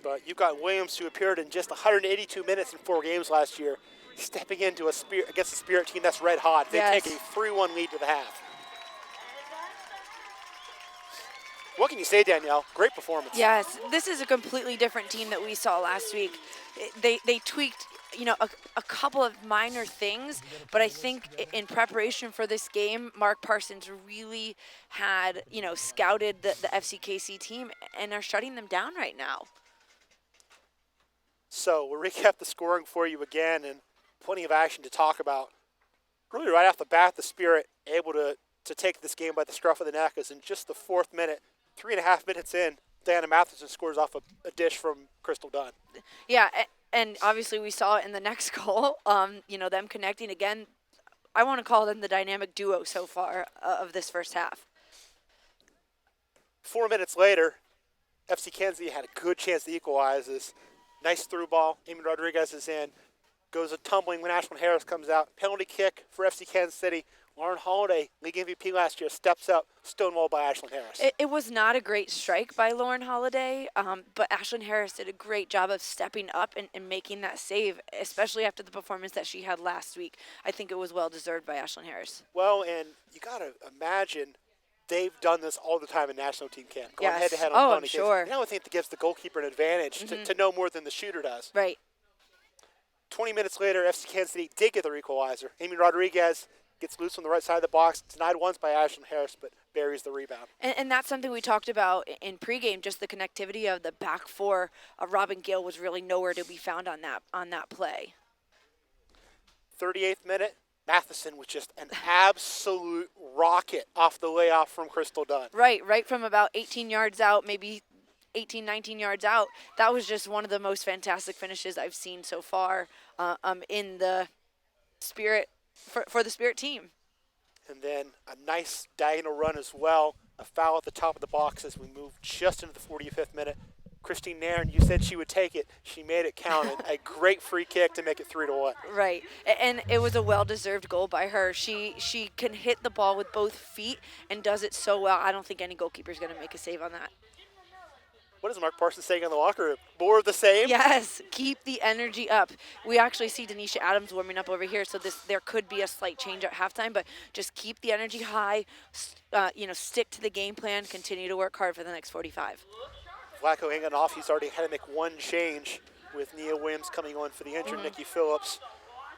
But you've got Williams, who appeared in just 182 minutes in 4 games last year, stepping into against a Spirit team that's red hot. They Yes. take a 3-1 lead to the half. What can you say, Danielle? Great performance. Yes, this is a completely different team that we saw last week. They tweaked, a couple of minor things, but I think in preparation for this game, Mark Parsons really had, scouted the FCKC team and are shutting them down right now. So we'll recap the scoring for you again, and plenty of action to talk about. Really right off the bat, the Spirit able to take this game by the scruff of the neck, as in just the 4th minute, 3.5 minutes in, Diana Matheson scores off a dish from Crystal Dunn. Yeah, and obviously we saw it in the next goal, them connecting again. I want to call them the dynamic duo so far of this first half. 4 minutes later, FC Kansas City had a good chance to equalize this. Nice through ball. Amy Rodriguez is in. Goes a tumbling when Ashlyn Harris comes out. Penalty kick for FC Kansas City. Lauren Holiday, league MVP last year, steps up, stonewalled by Ashlyn Harris. It was not a great strike by Lauren Holiday, but Ashlyn Harris did a great job of stepping up and making that save, especially after the performance that she had last week. I think it was well-deserved by Ashlyn Harris. Well, and you got to imagine they've done this all the time in national team camp, going Yes. head-to-head on Oh, I'm penalty kicks. sure. And I would think that gives the goalkeeper an advantage to know more than the shooter does. Right. 20 minutes later, FC Kansas City did get their equalizer. Amy Rodriguez gets loose on the right side of the box, denied once by Ashlyn Harris, but buries the rebound. And that's something we talked about in pregame, just the connectivity of the back four. Robin Gill was really nowhere to be found on that play. 38th minute, Matheson was just an absolute rocket off the layoff from Crystal Dunn. Right from about 18 yards out, maybe 18, 19 yards out. That was just one of the most fantastic finishes I've seen so far in the Spirit, for the Spirit team. And then a nice diagonal run as well. A foul at the top of the box as we move just into the 45th minute. Christine Nairn, you said she would take it. She made it count. A great free kick to make it 3-1. Right, and it was a well-deserved goal by her. She can hit the ball with both feet and does it so well. I don't think any goalkeeper is going to make a save on that. What is Mark Parsons saying in the locker room? More of the same? Yes, keep the energy up. We actually see Denisha Adams warming up over here, so there could be a slight change at halftime, but just keep the energy high, stick to the game plan, continue to work hard for the next 45. Flacco hanging off. He's already had to make one change with Nia Williams coming on for the injured Nikki Phillips.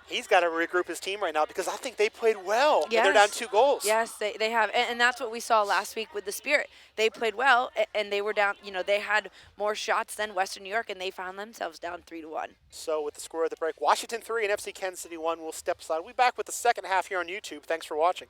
He's got to regroup his team right now because I think they played well. Yes. And they're down 2 goals. Yes, they have. And that's what we saw last week with the Spirit. They played well, and they were down. They had more shots than Western New York, and they found themselves down 3-1. So with the score of the break, Washington 3 and FC Kansas City 1. We'll step aside. We'll be back with the second half here on YouTube. Thanks for watching.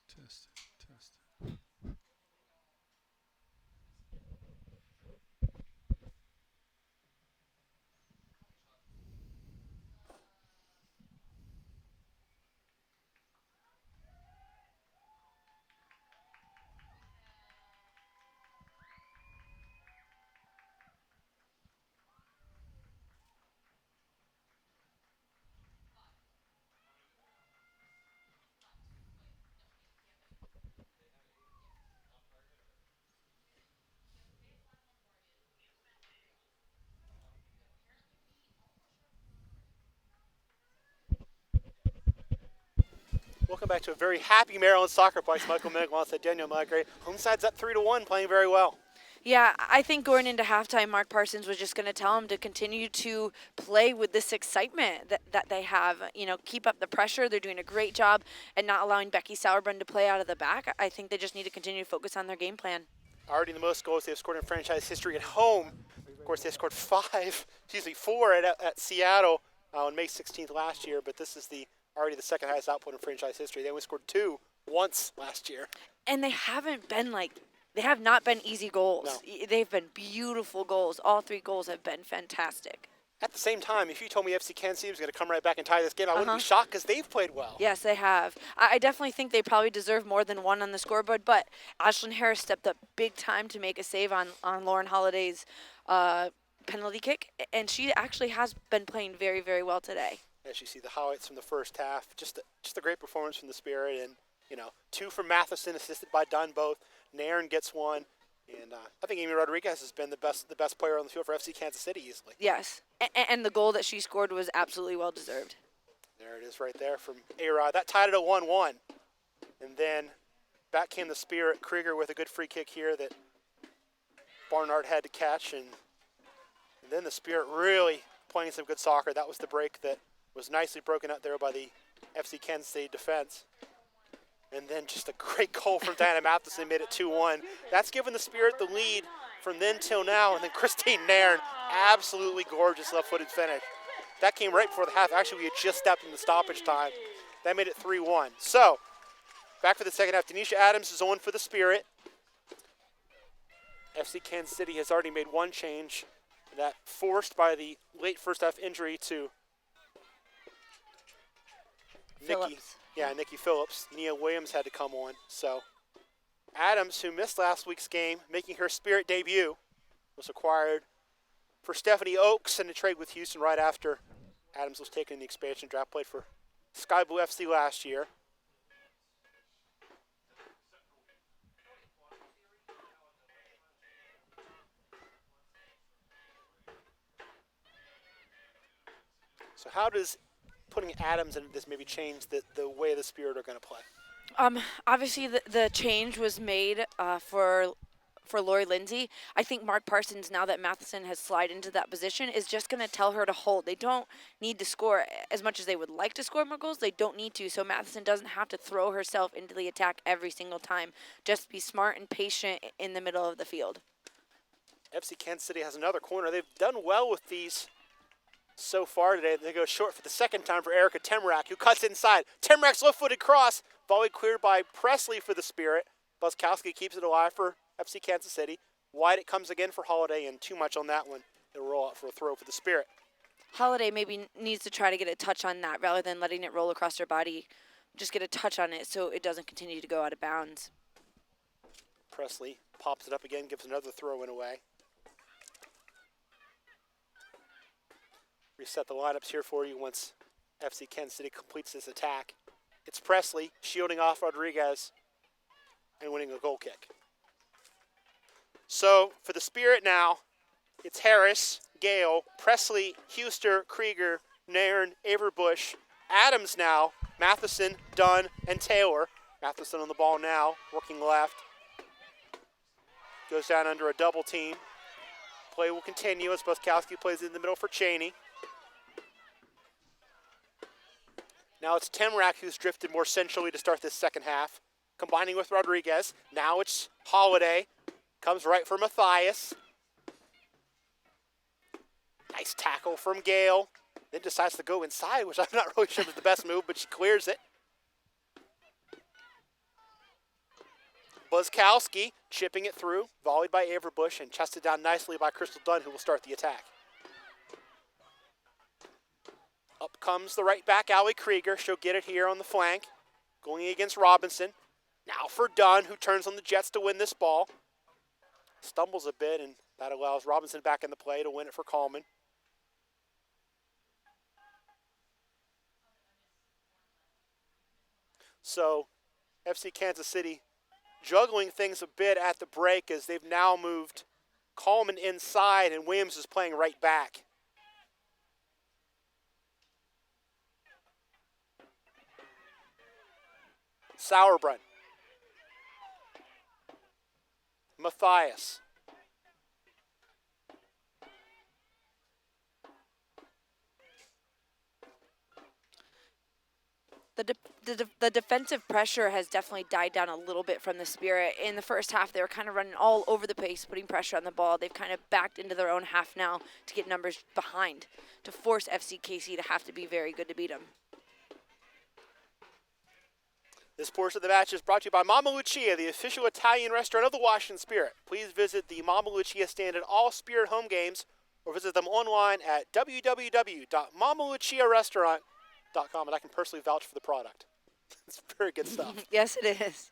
Test. Welcome back to a very happy Maryland SoccerPlex. Michael Minnick alongside Daniel Mulgray. Home side's up 3-1, playing very well. Yeah, I think going into halftime, Mark Parsons was just going to tell him to continue to play with this excitement that they have. You know, keep up the pressure. They're doing a great job at not allowing Becky Sauerbrunn to play out of the back. I think they just need to continue to focus on their game plan. Already the most goals they've scored in franchise history at home. Of course, they scored 4 at Seattle on May 16th last year, but this is already the second highest output in franchise history. They only scored 2 once last year. And they have not been easy goals. No. They've been beautiful goals. All 3 goals have been fantastic. At the same time, if you told me FC Kansas City was going to come right back and tie this game, I wouldn't be shocked because they've played well. Yes, they have. I definitely think they probably deserve more than 1 on the scoreboard, but Ashlyn Harris stepped up big time to make a save on Lauren Holliday's penalty kick, and she actually has been playing very, very well today. As you see the highlights from the first half, just a great performance from the Spirit, and 2 from Matheson, assisted by Dunn both. Nairn gets 1, and I think Amy Rodriguez has been the best player on the field for FC Kansas City easily. Yes, and the goal that she scored was absolutely well deserved. There it is right there from A-Rod. That tied it at 1-1, and then back came the Spirit. Krieger with a good free kick here that Barnard had to catch, and then the Spirit really playing some good soccer. That was the break that was nicely broken up there by the FC Kansas City defense. And then just a great goal from Diana Matheson made it 2-1. That's given the Spirit the lead from then till now. And then Christine Nairn, absolutely gorgeous left-footed finish. That came right before the half. Actually, we had just stepped into stoppage time. That made it 3-1. So, back for the second half. Denisha Adams is on for the Spirit. FC Kansas City has already made 1 change. That forced by the late first half injury to Nikki Phillips. Nia Williams had to come on. So Adams, who missed last week's game, making her Spirit debut, was acquired for Stephanie Oakes in a trade with Houston right after Adams was taken in the expansion draft. Played for Sky Blue FC last year. So how does putting Adams into this maybe change the way the Spirit are going to play? Obviously, the change was made for Lori Lindsay. I think Mark Parsons, now that Matheson has slid into that position, is just going to tell her to hold. They don't need to score as much as they would like to score more goals. They don't need to, so Matheson doesn't have to throw herself into the attack every single time. Just be smart and patient in the middle of the field. FC Kansas City has another corner. They've done well with these so far today. They go short for the second time for Erica Temrak, who cuts inside. Temrak's left-footed cross, volley cleared by Presley for the Spirit. Buskowski keeps it alive for FC Kansas City. Wide it comes again for Holiday, and too much on that one. It'll roll out for a throw for the Spirit. Holiday maybe needs to try to get a touch on that rather than letting it roll across her body. Just get a touch on it so it doesn't continue to go out of bounds. Presley pops it up again, gives another throw in away. Reset the lineups here for you once FC Kansas City completes this attack. It's Presley shielding off Rodriguez and winning a goal kick. So for the Spirit now, it's Harris, Gale, Presley, Huster, Krieger, Nairn, Averbush, Adams now, Matheson, Dunn, and Taylor. Matheson on the ball now, working left. Goes down under a double team. Play will continue as Buskowski plays in the middle for Cheney. Now it's Temrak who's drifted more centrally to start this second half, combining with Rodriguez. Now it's Holiday. Comes right for Matthias. Nice tackle from Gale. Then decides to go inside, which I'm not really sure was the best move, but she clears it. Buzzkowski chipping it through, volleyed by Averbush and chested down nicely by Crystal Dunn, who will start the attack. Up comes the right back, Allie Krieger. She'll get it here on the flank, going against Robinson. Now for Dunn, who turns on the Jets to win this ball. Stumbles a bit, and that allows Robinson back in the play to win it for Coleman. So, FC Kansas City juggling things a bit at the break as they've now moved Coleman inside and Williams is playing right back. Sauerbrunn. Matthias. The defensive pressure has definitely died down a little bit from the Spirit. In the first half, they were kind of running all over the place, putting pressure on the ball. They've kind of backed into their own half now to get numbers behind, to force FCKC to have to be very good to beat them. This portion of the match is brought to you by Mama Lucia, the official Italian restaurant of the Washington Spirit. Please visit the Mama Lucia stand at all Spirit home games or visit them online at www.mamaluciarestaurant.com, and I can personally vouch for the product. It's very good stuff. Yes, it is.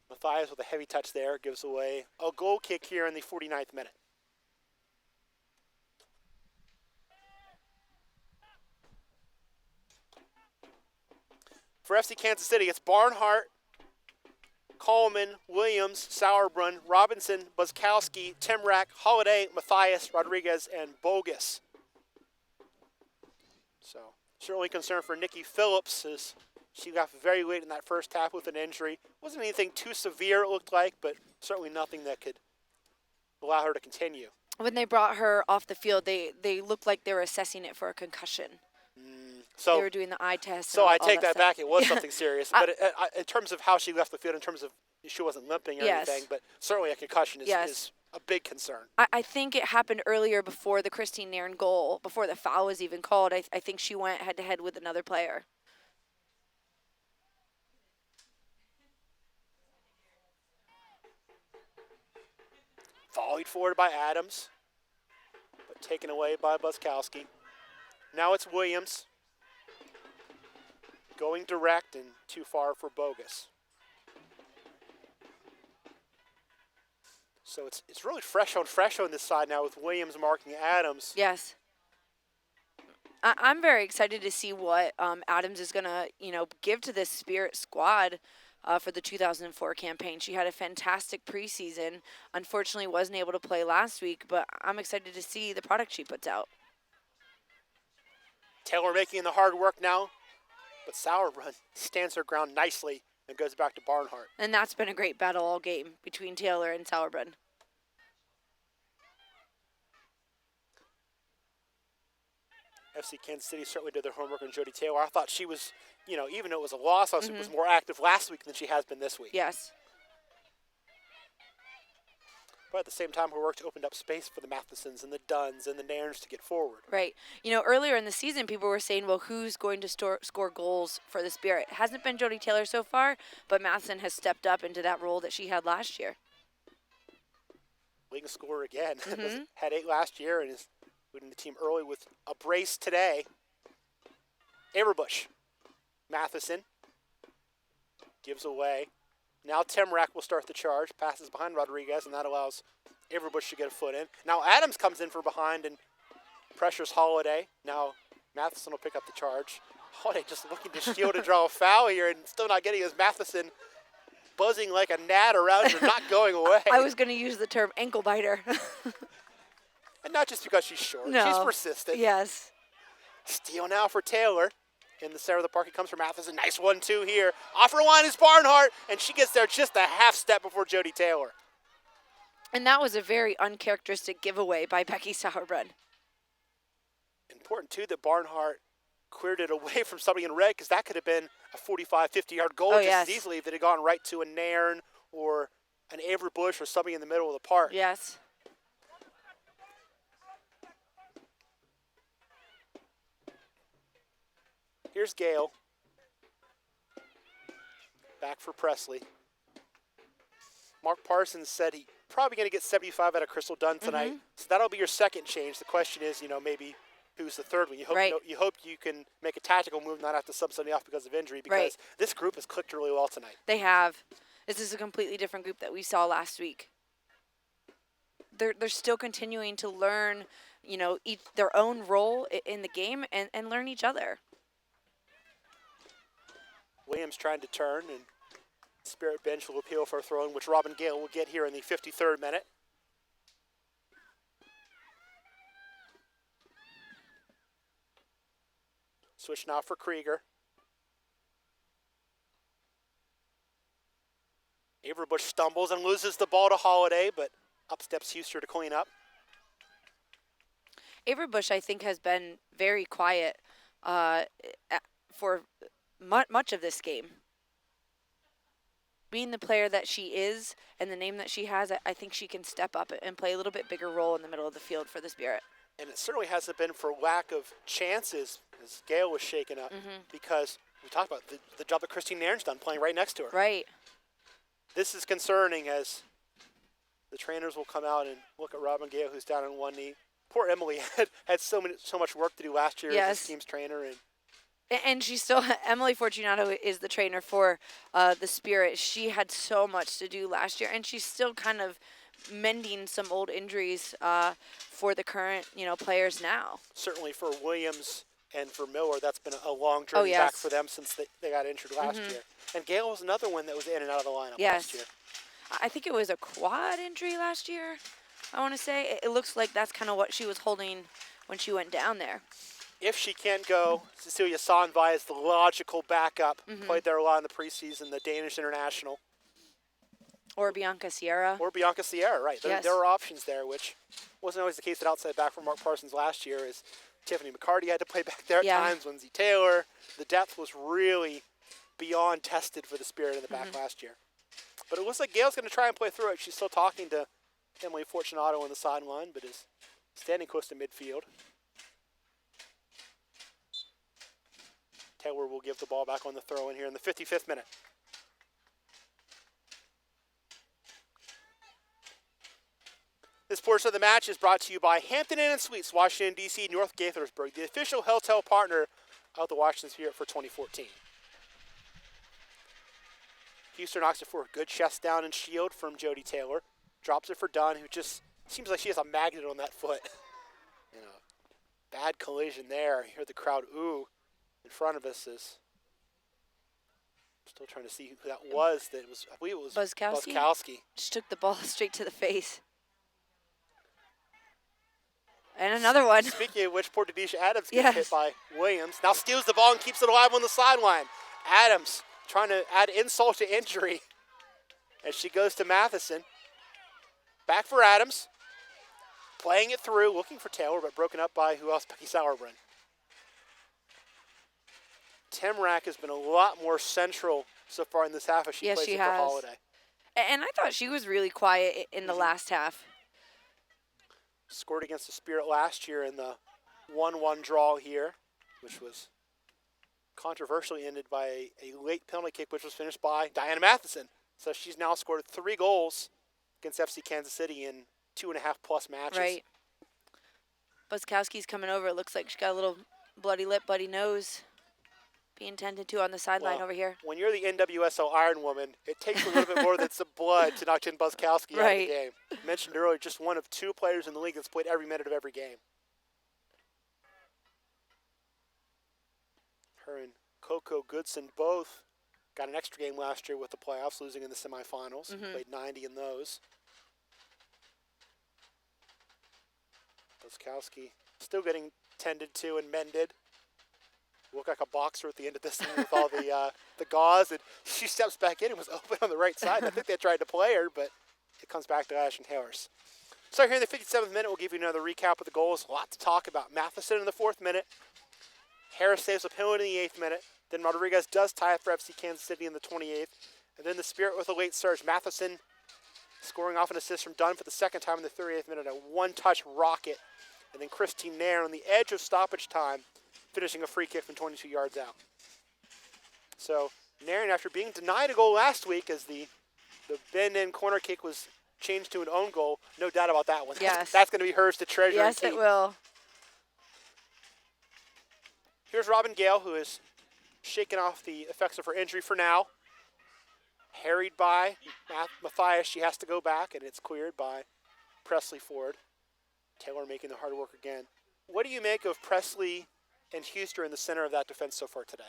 Matthias with a heavy touch there gives away a goal kick here in the 49th minute. For FC Kansas City, it's Barnhart, Coleman, Williams, Sauerbrunn, Robinson, Buzzkowski, Timrak, Holiday, Matthias, Rodriguez, and Bogus. So, certainly concern for Nikki Phillips as she got very late in that first half with an injury. Wasn't anything too severe, it looked like, but certainly nothing that could allow her to continue. When they brought her off the field, they looked like they were assessing it for a concussion. So they were doing the eye test. So and I take that that back. It was something serious. But in terms of how she left the field, in terms of she wasn't limping or anything, but certainly a concussion is a big concern. I think it happened earlier before the Christine Nairn goal, before the foul was even called. I think she went head-to-head with another player. Volleyed forward by Adams, but taken away by Buzzkowski. Now it's Williams. Going direct and too far for Bogus. So it's really fresh on this side now with Williams marking Adams. Yes. I'm very excited to see what Adams is going to, give to this Spirit squad for the 2004 campaign. She had a fantastic preseason. Unfortunately, wasn't able to play last week, but I'm excited to see the product she puts out. Taylor making the hard work now. But Sauerbrunn stands her ground nicely and goes back to Barnhart. And that's been a great battle all game between Taylor and Sauerbrunn. FC Kansas City certainly did their homework on Jody Taylor. I thought she was, even though it was a loss, I was more active last week than she has been this week. Yes. But at the same time, her work opened up space for the Mathesons and the Dunns and the Nairns to get forward. Right. Earlier in the season, people were saying, well, who's going to score goals for the Spirit? It hasn't been Jody Taylor so far, but Matheson has stepped up into that role that she had last year. Leading scorer again. Had 8 last year and is leading the team early with a brace today. Averbush. Matheson gives away. Now Timrak will start the charge, passes behind Rodriguez, and that allows Averbush to get a foot in. Now Adams comes in from behind and pressures Holiday. Now Matheson will pick up the charge. Holiday just looking to shield to draw a foul here and still not getting his. Matheson buzzing like a gnat around her, not going away. I was going to use the term ankle biter. And not just because she's short. No. She's persistent. Yes. Steal now for Taylor. In the center of the park, it comes from Matheson. Nice 1-2 here. Off her line is Barnhart, and she gets there just a half step before Jody Taylor. And that was a very uncharacteristic giveaway by Becky Sauerbrunn. Important, too, that Barnhart cleared it away from somebody in red because that could have been a 45, 50-yard goal as easily if it had gone right to a Nairn or an Averbush or somebody in the middle of the park. Yes. Here's Gale. Back for Presley. Mark Parsons said he probably going to get 75 out of Crystal Dunn tonight. So that'll be your second change. The question is, maybe who's the third one? You hope Right. you hope you can make a tactical move, not have to sub somebody off because of injury, because this group has clicked really well tonight. They have. This is a completely different group that we saw last week. They're still continuing to learn, their own role in the game and learn each other. Williams trying to turn, and Spirit bench will appeal for a throw-in, which Robin Gale will get here in the 53rd minute. Switch now for Krieger. Averbush stumbles and loses the ball to Holiday, but up steps Huster to clean up. Averbush, I think, has been very quiet for much of this game. Being the player that she is and the name that she has, I think she can step up and play a little bit bigger role in the middle of the field for the Spirit. And it certainly hasn't been for lack of chances, as Gale was shaken up, because we talked about the job that Christine Nairn's done playing right next to her. Right. This is concerning, as the trainers will come out and look at Robin Gale, who's down on one knee. Poor Emily had so much work to do last year as this team's trainer. And she's still, Emily Fortunato is the trainer for the Spirit. She had so much to do last year, and she's still kind of mending some old injuries for the current, players now. Certainly for Williams and for Miller, that's been a long journey back for them since they got injured last year. And Gale was another one that was in and out of the lineup last year. I think it was a quad injury last year, I want to say. It looks like that's kind of what she was holding when she went down there. If she can't go, Cecilia Sandvai is the logical backup. Played there a lot in the preseason, the Danish international. Or Bianca Sierra. Right. There were options there, which wasn't always the case at outside back for Mark Parsons last year, as Tiffany McCarty had to play back there at times, Lindsay Taylor. The depth was really beyond tested for the Spirit in the back last year. But it looks like Gale's going to try and play through it. She's still talking to Emily Fortunato on the sideline, but is standing close to midfield. Taylor will give the ball back on the throw-in here in the 55th minute. This portion of the match is brought to you by Hampton Inn & Suites, Washington, D.C., North Gaithersburg, the official hotel partner of the Washington Spirit for 2014. Houston knocks it for a good chest down and shield from Jody Taylor. Drops it for Dunn, who just seems like she has a magnet on that foot. Bad collision there. You hear the crowd ooh in front of us. Is still trying to see who that was. I believe it was Buzzkowski. Just took the ball straight to the face. And another one. Speaking of which, poor Denisha Adams gets hit by Williams. Now steals the ball and keeps it alive on the sideline. Adams trying to add insult to injury as she goes to Matheson. Back for Adams. Playing it through, looking for Taylor, but broken up by who else? Becky Sauerbrunn. Temrak has been a lot more central so far in this half as she plays it for Holiday. And I thought she was really quiet in the last half. Scored against the Spirit last year in the 1-1 draw here, which was controversially ended by a late penalty kick, which was finished by Diana Matheson. So she's now scored 3 goals against FC Kansas City in 2.5+ matches. Right. Buzzkowski's coming over. It looks like she's got a little bloody lip, bloody nose being tended to on the sideline over here. When you're the NWSL Iron Woman, it takes a little bit more than some blood to knock Jen Buzzkowski out of the game. Mentioned earlier, just one of 2 players in the league that's played every minute of every game. Her and Coco Goodson both got an extra game last year with the playoffs, losing in the semifinals. Played 90 in those. Buzzkowski still getting tended to and mended. Looked like a boxer at the end of this thing with all the gauze, and she steps back in and was open on the right side. I think they tried to play her, but it comes back to Ashton Harris. So here in the 57th minute, we'll give you another recap of the goals. A lot to talk about. Matheson in the 4th minute. Harris saves a penalty in the 8th minute. Then Rodriguez does tie it for FC Kansas City in the 28th. And then the Spirit with a late surge. Matheson scoring off an assist from Dunn for the 2nd time in the 38th minute. A one-touch rocket. And then Christine Nairn on the edge of stoppage time, finishing a free kick from 22 yards out. So Nairn, after being denied a goal last week as the The bend-in corner kick was changed to an own goal. No doubt about that one. Yes. That's going to be hers to treasure and Yes, keep. it will. Here's Robin Gale, who is shaking off the effects of her injury for now. Harried by Matthias. She has to go back, and it's cleared by Presley Ford. Taylor making the hard work again. What do you make of Presley and Huster in the center of that defense so far today?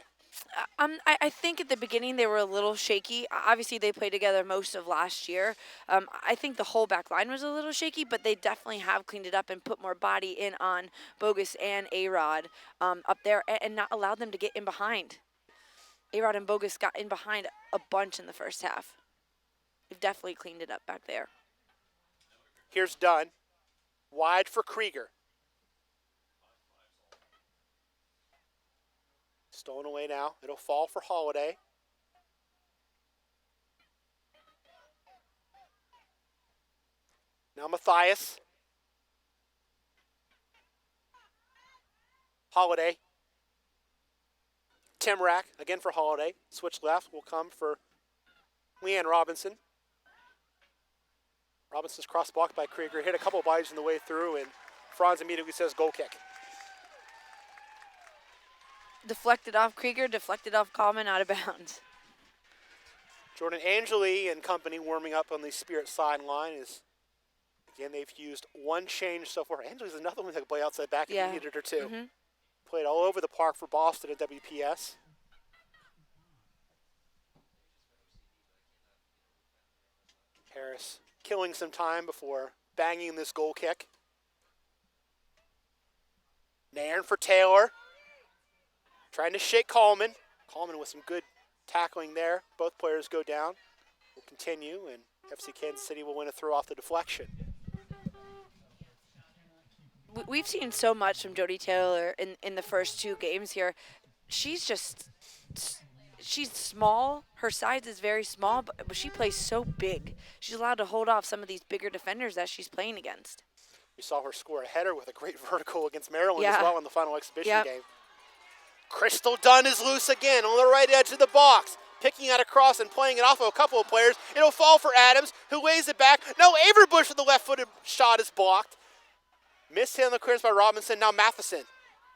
I think at the beginning they were a little shaky. Obviously, they played together most of last year. I think the whole back line was a little shaky, but they definitely have cleaned it up and put more body in on Bogus and A-Rod up there and not allowed them to get in behind. A-Rod and Bogus got in behind a bunch in the first half. They've definitely cleaned it up back there. Here's Dunn. Wide for Krieger. Stolen away now. It'll fall for Holiday. Now Matthias. Holiday. Timrack, again for Holiday. Switch left will come for Leanne Robinson. Robinson's cross-blocked by Krieger. Hit a couple of bodies on the way through, and Franz immediately says goal kick. Deflected off Krieger, deflected off Coleman, out of bounds. Jordan Angeli and company warming up on the Spirit sideline. Again, they've used one change so far. Angeli's another one that can play outside back if you needed her too. Mm-hmm. Played all over the park for Boston at WPS. Harris killing some time before banging this goal kick. Nairn for Taylor. Trying to shake Coleman. Coleman with some good tackling there. Both players go down. Will continue, and FC Kansas City will win a throw off the deflection. We've seen so much from Jodie Taylor in the first two games here. She's small. Her size is very small, but she plays so big. She's allowed to hold off some of these bigger defenders that she's playing against. We saw her score a header with a great vertical against Maryland as well in the final exhibition game. Crystal Dunn is loose again on the right edge of the box. Picking out a cross and playing it off of a couple of players. It'll fall for Adams, who lays it back. No, Averbush with the left-footed shot is blocked. Missed hit on the clearance by Robinson. Now Matheson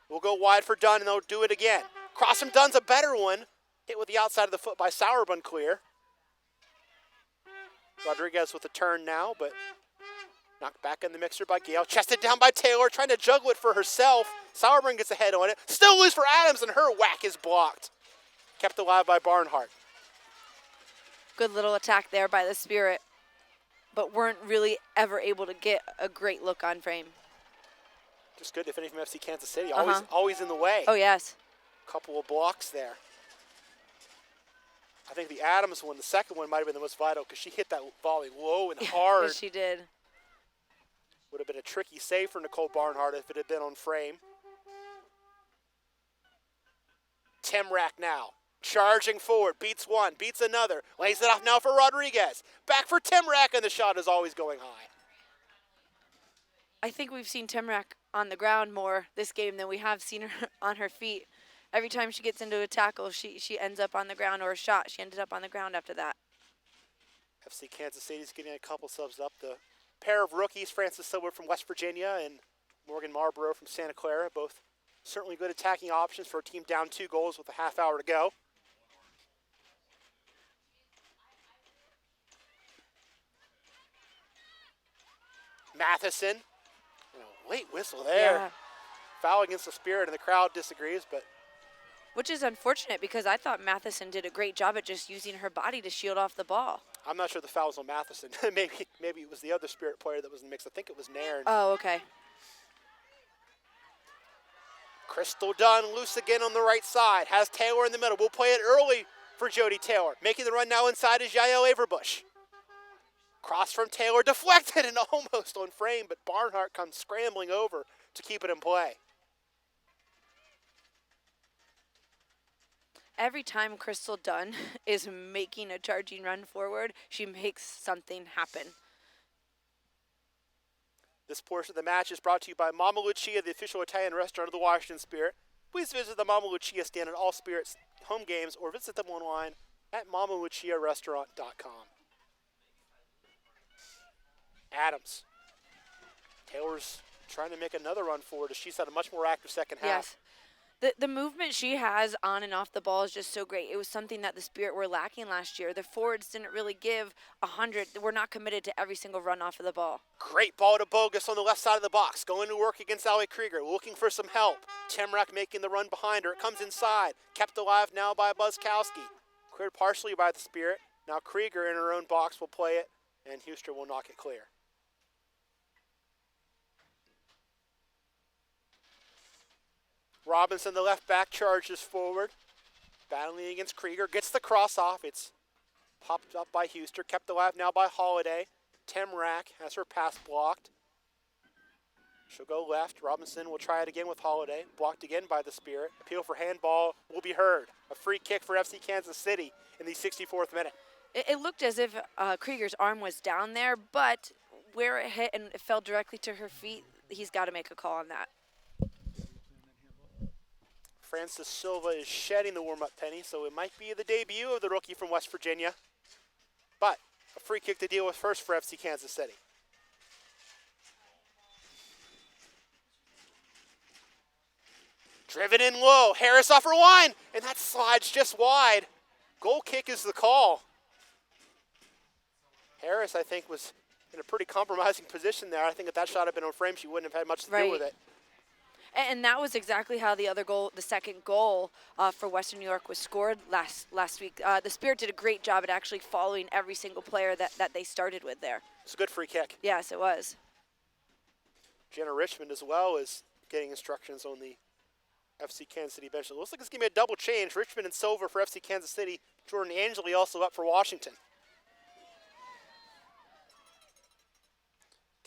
will go wide for Dunn, and they'll do it again. Cross from Dunn's a better one. Hit with the outside of the foot by Sauerbund clear. Rodriguez with a turn now, but knocked back in the mixer by Gale. Chested down by Taylor, trying to juggle it for herself. Sauerbrunn gets a head on it. Still loose for Adams, and her whack is blocked. Kept alive by Barnhart. Good little attack there by the Spirit, but weren't really ever able to get a great look on frame. Just good defending from FC Kansas City. Always in the way. Oh, yes. Couple of blocks there. I think the Adams one, the second one, might have been the most vital because she hit that volley low and hard. Yes, she did. Would have been a tricky save for Nicole Barnhart if it had been on frame. Timrack now. Charging forward. Beats one. Beats another. Lays it off now for Rodriguez. Back for Timrack, and the shot is always going high. I think we've seen Timrack on the ground more this game than we have seen her on her feet. Every time she gets into a tackle, she ends up on the ground, or a shot, she ended up on the ground after that. FC Kansas City's getting a couple subs up. The pair of rookies, Francis Silver from West Virginia and Morgan Marlborough from Santa Clara, both certainly good attacking options for a team down 2 goals with a half hour to go. Matheson, late whistle there. Yeah. Foul against the Spirit, and the crowd disagrees, but which is unfortunate because I thought Matheson did a great job at just using her body to shield off the ball. I'm not sure the foul was on Matheson. maybe it was the other Spirit player that was in the mix. I think it was Nairn. Oh, okay. Crystal Dunn loose again on the right side. Has Taylor in the middle. We'll play it early for Jodie Taylor. Making the run now inside is Yael Averbush. Cross from Taylor, deflected and almost on frame, but Barnhart comes scrambling over to keep it in play. Every time Crystal Dunn is making a charging run forward, she makes something happen. This portion of the match is brought to you by Mama Lucia, the official Italian restaurant of the Washington Spirit. Please visit the Mama Lucia stand at all Spirit's home games or visit them online at mamaluciarestaurant.com. Adams. Taylor's trying to make another run forward as she's had a much more active second half. Yes. The movement she has on and off the ball is just so great. It was something that the Spirit were lacking last year. The forwards didn't really give 100. We're not committed to every single run off of the ball. Great ball to Bogus on the left side of the box. Going to work against Allie Krieger, looking for some help. Temrak making the run behind her. It comes inside. Kept alive now by Buzzkowski. Cleared partially by the Spirit. Now Krieger in her own box will play it, and Houston will knock it clear. Robinson, the left back, charges forward. Battling against Krieger. Gets the cross off. It's popped up by Houston. Kept alive now by Holiday. Temrak has her pass blocked. She'll go left. Robinson will try it again with Holiday. Blocked again by the Spirit. Appeal for handball will be heard. A free kick for FC Kansas City in the 64th minute. It looked as if Krieger's arm was down there, but where it hit and it fell directly to her feet, he's got to make a call on that. Francis Silva is shedding the warm-up penny, so it might be the debut of the rookie from West Virginia. But a free kick to deal with first for FC Kansas City. Driven in low, Harris off her line, and that slides just wide. Goal kick is the call. Harris, I think, was in a pretty compromising position there. I think if that shot had been on frame, she wouldn't have had much to do with it. And that was exactly how the second goal for Western New York was scored last week. The Spirit did a great job at actually following every single player that they started with there. It's a good free kick. Yes, it was. Jenna Richmond as well is getting instructions on the FC Kansas City bench. It looks like it's going to be a double change. Richmond and Silver for FC Kansas City. Jordan Angeli also up for Washington.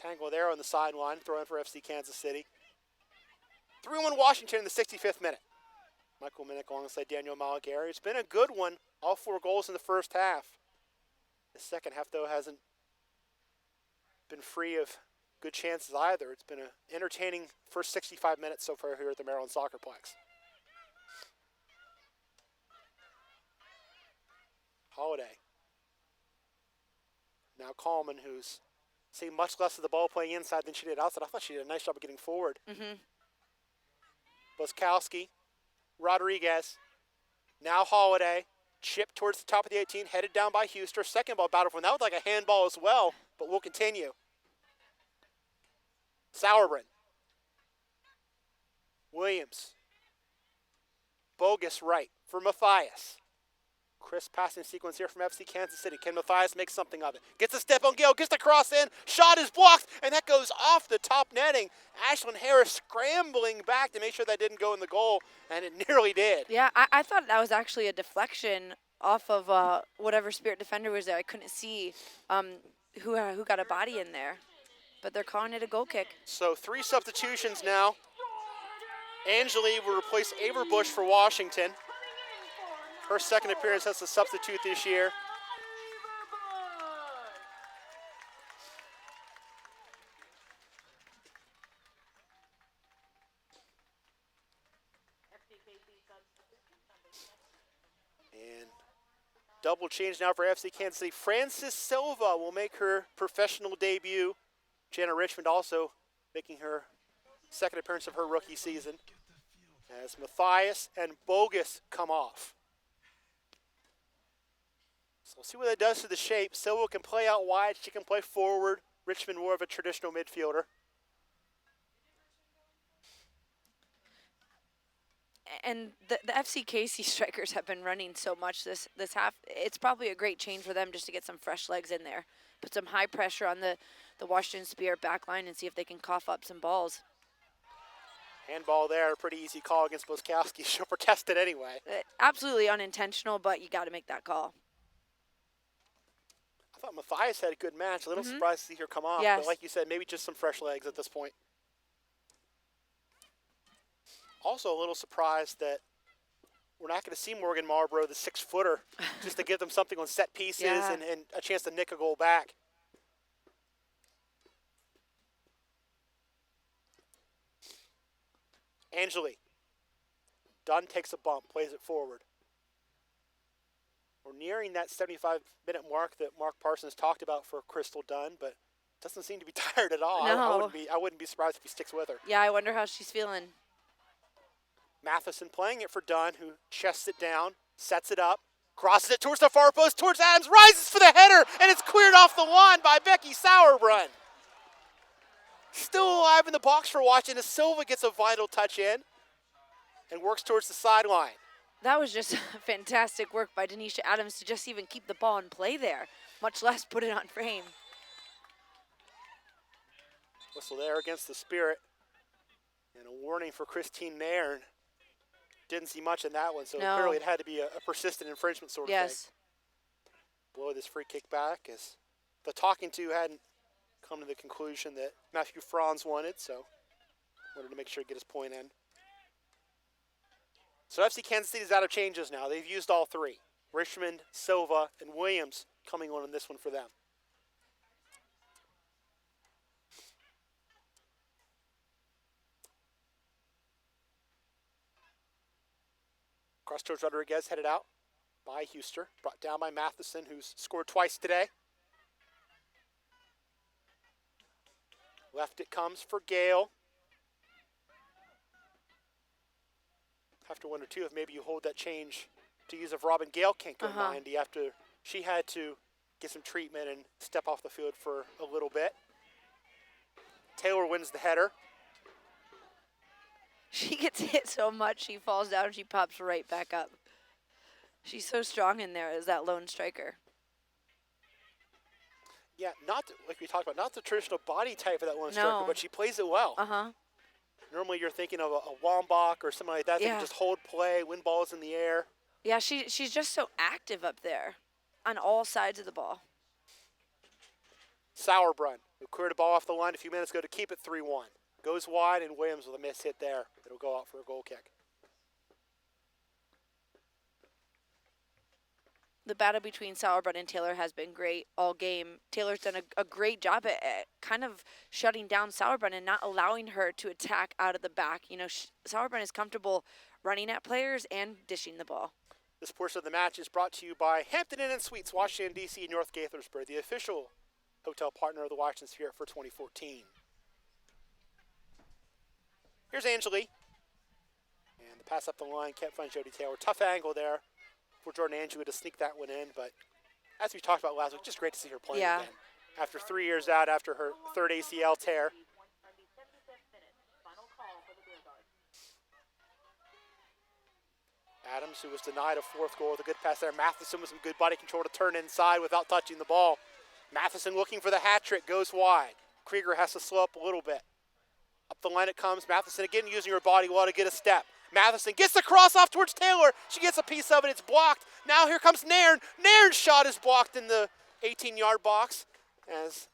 Tangle there on the sideline, throwing for FC Kansas City. 3-1 Washington in the 65th minute. Michael Minnick alongside Daniel Malagari. It's been a good one. All 4 goals in the first half. The second half, though, hasn't been free of good chances either. It's been an entertaining first 65 minutes so far here at the Maryland SoccerPlex. Holiday. Now Coleman, who's seen much less of the ball playing inside than she did outside. I thought she did a nice job of getting forward. Buskowski, Rodriguez, now Holiday, chip towards the top of the 18, headed down by Houston. Second ball battle for him. That was like a handball as well, but we'll continue. Sauerbrunn, Williams, Bogus right for Matthias. Crisp passing sequence here from FC Kansas City. Can Matthias make something of it? Gets a step on Gale, gets the cross in, shot is blocked, and that goes off the top netting. Ashlyn Harris scrambling back to make sure that didn't go in the goal, and it nearly did. Yeah, I thought that was actually a deflection off of whatever Spirit defender was there. I couldn't see who got a body in there, but they're calling it a goal kick. So 3 substitutions now. Angeli will replace Averbush for Washington. Her second appearance as a substitute this year. And double change now for FC Kansas City. Francis Silva will make her professional debut. Jenna Richmond also making her second appearance of her rookie season. As Matthias and Bogus come off. So we'll see what that does to the shape. Silva can play out wide. She can play forward. Richmond more of a traditional midfielder. And the FC Casey strikers have been running so much this half. It's probably a great change for them just to get some fresh legs in there. Put some high pressure on the Washington Spirit back line and see if they can cough up some balls. Handball there, pretty easy call against Boskowski. She'll protest it anyway. Absolutely unintentional, but you got to make that call. I thought Matthias had a good match. A little surprised to see her come off. Yes. But like you said, maybe just some fresh legs at this point. Also a little surprised that we're not going to see Morgan Marlborough, the 6-footer, just to give them something on set pieces and a chance to nick a goal back. Angeli. Dunn takes a bump, plays it forward. We're nearing that 75-minute mark that Mark Parsons talked about for Crystal Dunn, but Doesn't seem to be tired at all. No. I wouldn't be surprised if he sticks with her. Yeah, I wonder how she's feeling. Matheson playing it for Dunn, who chests it down, sets it up, crosses it towards the far post, towards Adams, rises for the header, and it's cleared off the line by Becky Sauerbrunn. Still alive in the box for watching as Silva gets a vital touch in and works towards the sideline. That was just fantastic work by Denisha Adams to just even keep the ball in play there, much less put it on frame. Whistle there against the Spirit. And a warning for Christine Nairn. Didn't see much in that one, so clearly it had to be a persistent infringement sort of thing. Yes. Blow this free kick back as the talking to hadn't come to the conclusion that Matthew Franz wanted, so wanted to make sure to get his point in. So FC Kansas City is out of changes now. They've used all three. Richmond, Silva, and Williams coming on in this one for them. Cross towards Rodriguez, headed out by Huster. Brought down by Matheson, who's scored twice today. Left it comes for Gale. Have to wonder, too, if maybe you hold that change to use of Robin Gale can't go 90 after she had to get some treatment and step off the field for a little bit. Taylor wins the header. She gets hit so much, she falls down and she pops right back up. She's so strong in there as that lone striker. Yeah, like we talked about, not the traditional body type of that lone striker, but she plays it well. Normally you're thinking of a Wambach or something like that that can just hold play, win balls in the air. Yeah, she's just so active up there on all sides of the ball. Sauerbrunn, who cleared a ball off the line a few minutes ago to keep it 3-1. Goes wide, and Williams with a miss hit there. It'll go out for a goal kick. The battle between Sauerbrunn and Taylor has been great all game. Taylor's done a great job at kind of shutting down Sauerbrunn and not allowing her to attack out of the back. You know, Sauerbrunn is comfortable running at players and dishing the ball. This portion of the match is brought to you by Hampton Inn & Suites, Washington, D.C., North Gaithersburg, the official hotel partner of the Washington Spirit for 2014. Here's Angeli. And the pass up the line, can't find Jody Taylor. Tough angle there for Jordan Angeli to sneak that one in. But as we talked about last week, just great to see her playing again. After 3 years out, after her third ACL tear. Adams, who was denied a fourth goal with a good pass there. Matheson with some good body control to turn inside without touching the ball. Matheson looking for the hat trick, goes wide. Krieger has to slow up a little bit. Up the line it comes. Matheson again using her body well to get a step. Matheson gets the cross off towards Taylor. She gets a piece of it. It's blocked. Now here comes Nairn. Nairn's shot is blocked in the 18-yard box. As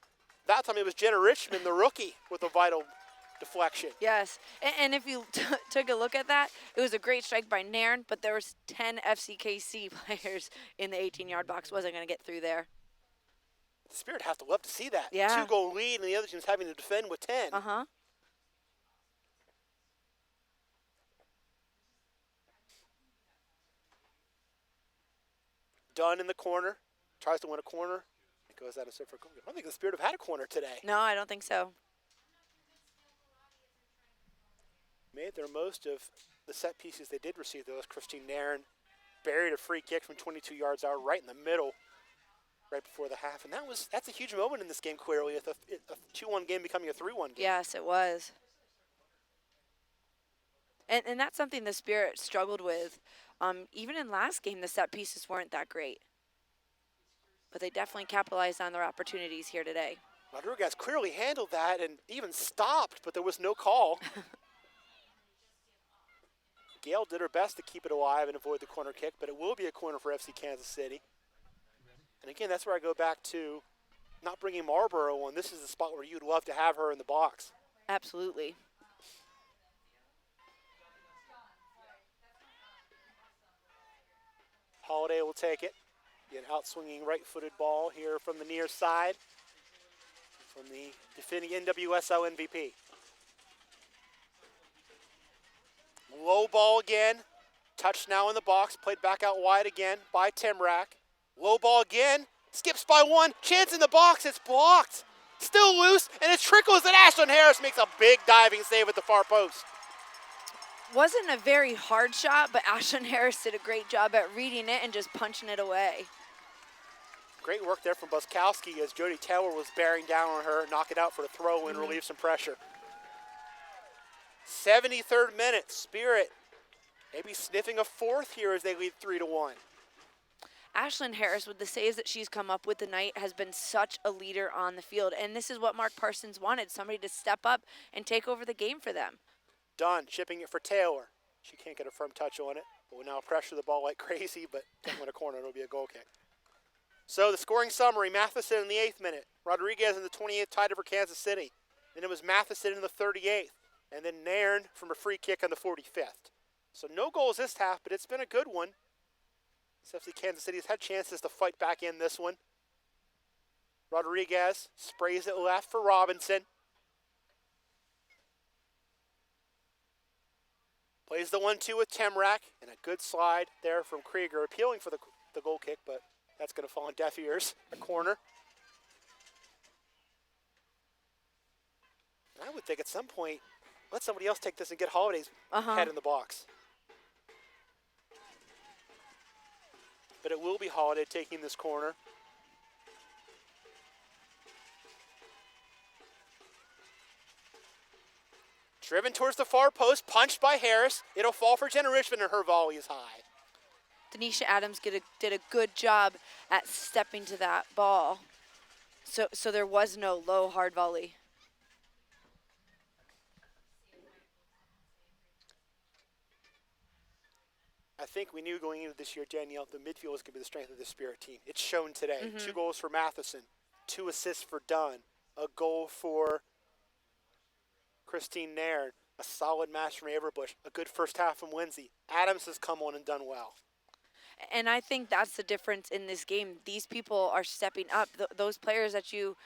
that time it was Jenna Richmond, the rookie, with a vital deflection. Yes, and if you took a look at that, it was a great strike by Nairn, but there was 10 FCKC players in the 18-yard box. Wasn't going to get through there. The Spirit have to love to see that. Yeah. 2-goal lead, and the other team's having to defend with 10. Dunn in the corner, tries to win a corner. It goes out of set for a goal. I don't think the Spirit have had a corner today. No, I don't think so. Made their most of the set pieces they did receive, though, as Christine Nairn buried a free kick from 22 yards out right in the middle, right before the half. And that's a huge moment in this game, clearly, with a 2-1 game becoming a 3-1 game. Yes, it was. And that's something the Spirit struggled with. Even in last game, the set pieces weren't that great. But they definitely capitalized on their opportunities here today. Rodriguez clearly handled that and even stopped, but there was no call. Gale did her best to keep it alive and avoid the corner kick, but it will be a corner for FC Kansas City. And again, that's where I go back to not bringing Marlborough on. This is the spot where you'd love to have her in the box. Absolutely. Holiday will take it. An out-swinging right-footed ball here from the near side from the defending NWSL MVP. Low ball again. Touch now in the box. Played back out wide again by Timrak. Low ball again. Skips by one. Chance in the box. It's blocked. Still loose, and it trickles, and Ashlyn Harris makes a big diving save at the far post. Wasn't a very hard shot, but Ashlyn Harris did a great job at reading it and just punching it away. Great work there from Buskowski as Jody Taylor was bearing down on her, knock it out for the throw and relieve some pressure. 73rd minute, Spirit maybe sniffing a fourth here as they lead 3-1. Ashlyn Harris, with the saves that she's come up with tonight, has been such a leader on the field. And this is what Mark Parsons wanted, somebody to step up and take over the game for them. Dunn chipping it for Taylor. She can't get a firm touch on it, but will now pressure the ball like crazy, but can't win a corner. It'll be a goal kick. So the scoring summary, Matheson in the 8th minute. Rodriguez in the 28th tied it for Kansas City. Then it was Matheson in the 38th. And then Nairn from a free kick on the 45th. So no goals this half, but it's been a good one. FC Kansas City has had chances to fight back in this one. Rodriguez sprays it left for Robinson. Plays the 1-2 with Temrak, and a good slide there from Krieger, appealing for the goal kick, but that's going to fall on deaf ears. A corner. And I would think at some point, let somebody else take this and get Holiday's head in the box. But it will be Holiday taking this corner. Driven towards the far post, punched by Harris. It'll fall for Jenna Richmond, and her volley is high. Denisha Adams did a good job at stepping to that ball. So there was no low hard volley. I think we knew going into this year, Danielle, the midfield was going to be the strength of the Spirit team. It's shown today. 2 goals for Matheson, 2 assists for Dunn, a goal for Christine Nairn, a solid match from Averbush, a good first half from Lindsay. Adams has come on and done well. And I think that's the difference in this game. These people are stepping up. Those players that you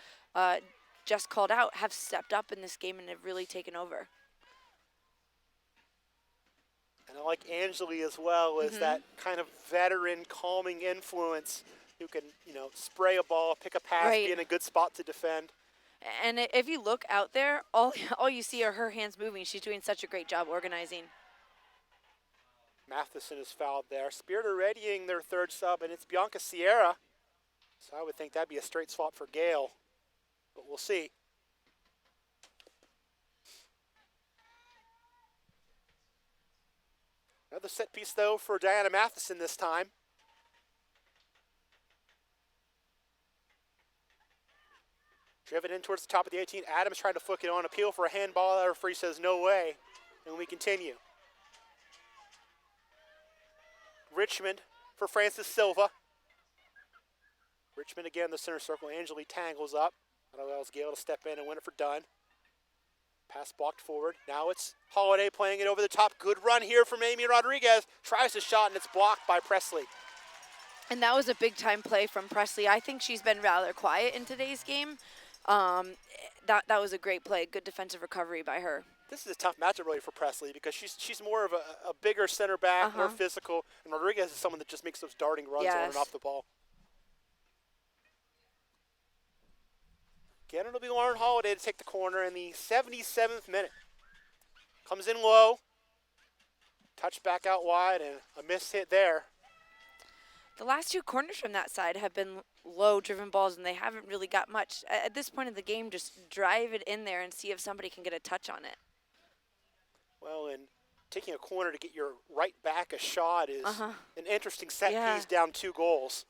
just called out have stepped up in this game and have really taken over. And I like Angeli as well as that kind of veteran calming influence who can, spray a ball, pick a pass, be in a good spot to defend. And if you look out there, all you see are her hands moving. She's doing such a great job organizing. Matheson is fouled there. Spirit are readying their 3rd sub, and it's Bianca Sierra. So I would think that'd be a straight swap for Gale, but we'll see. Another set piece, though, for Diana Matheson this time. Driven in towards the top of the 18. Adams trying to flick it on. Appeal for a handball. Our referee says no way. And we continue. Richmond for Francis Silva. Richmond again in the center circle. Angeli tangles up. That allows Gale to step in and win it for Dunn. Pass blocked forward. Now it's Holiday playing it over the top. Good run here from Amy Rodriguez. Tries a shot, and it's blocked by Presley. And that was a big-time play from Presley. I think she's been rather quiet in today's game. That was a great play. Good defensive recovery by her. This is a tough matchup really for Presley because she's more of a bigger center back, more physical. And Rodriguez is someone that just makes those darting runs on and off the ball. Again, it'll be Lauren Holiday to take the corner in the 77th minute. Comes in low. Touch back out wide and a miss hit there. The last 2 corners from that side have been low-driven balls, and they haven't really got much. At this point in the game, just drive it in there and see if somebody can get a touch on it. Well, and taking a corner to get your right back a shot is an interesting set piece down 2 goals.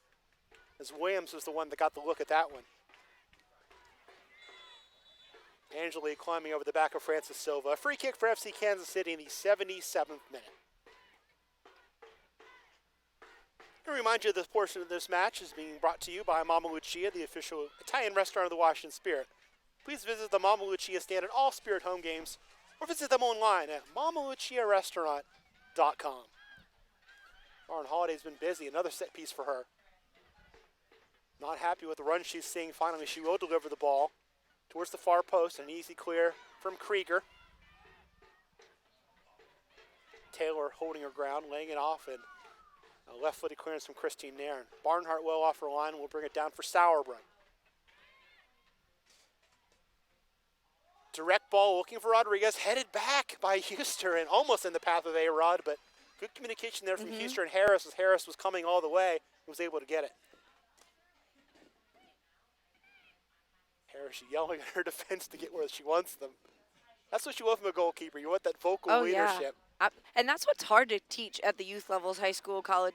As Williams was the one that got the look at that one. Angeli climbing over the back of Francis Silva. A free kick for FC Kansas City in the 77th minute. I remind you this portion of this match is being brought to you by Mama Lucia, the official Italian restaurant of the Washington Spirit. Please visit the Mama Lucia stand at all Spirit home games or visit them online at mamaluciarestaurant.com. Lauren Holiday's been busy. Another set piece for her. Not happy with the run she's seeing. Finally, she will deliver the ball towards the far post. An easy clear from Krieger. Taylor holding her ground, laying it off, and a left-footed clearance from Christine Nairn. Barnhart well off her line. We'll bring it down for Sauerbrunn. Direct ball looking for Rodriguez, headed back by Huster and almost in the path of A-Rod, but good communication there from Huster and Harris as Harris was coming all the way and was able to get it. Harris yelling at her defense to get where she wants them. That's what you want from a goalkeeper. You want that vocal leadership. Yeah. And that's what's hard to teach at the youth levels, high school, college.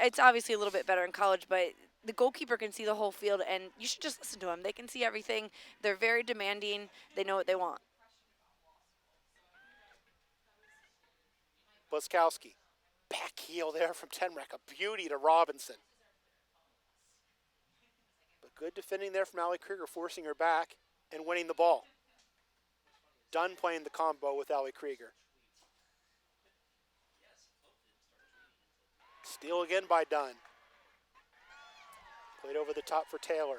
It's obviously a little bit better in college, but the goalkeeper can see the whole field, and you should just listen to them. They can see everything. They're very demanding. They know what they want. Buskowski. Back heel there from Tenrec. A beauty to Robinson. But good defending there from Allie Krieger, forcing her back and winning the ball. Dunn playing the combo with Allie Krieger. Steal again by Dunn. Played over the top for Taylor.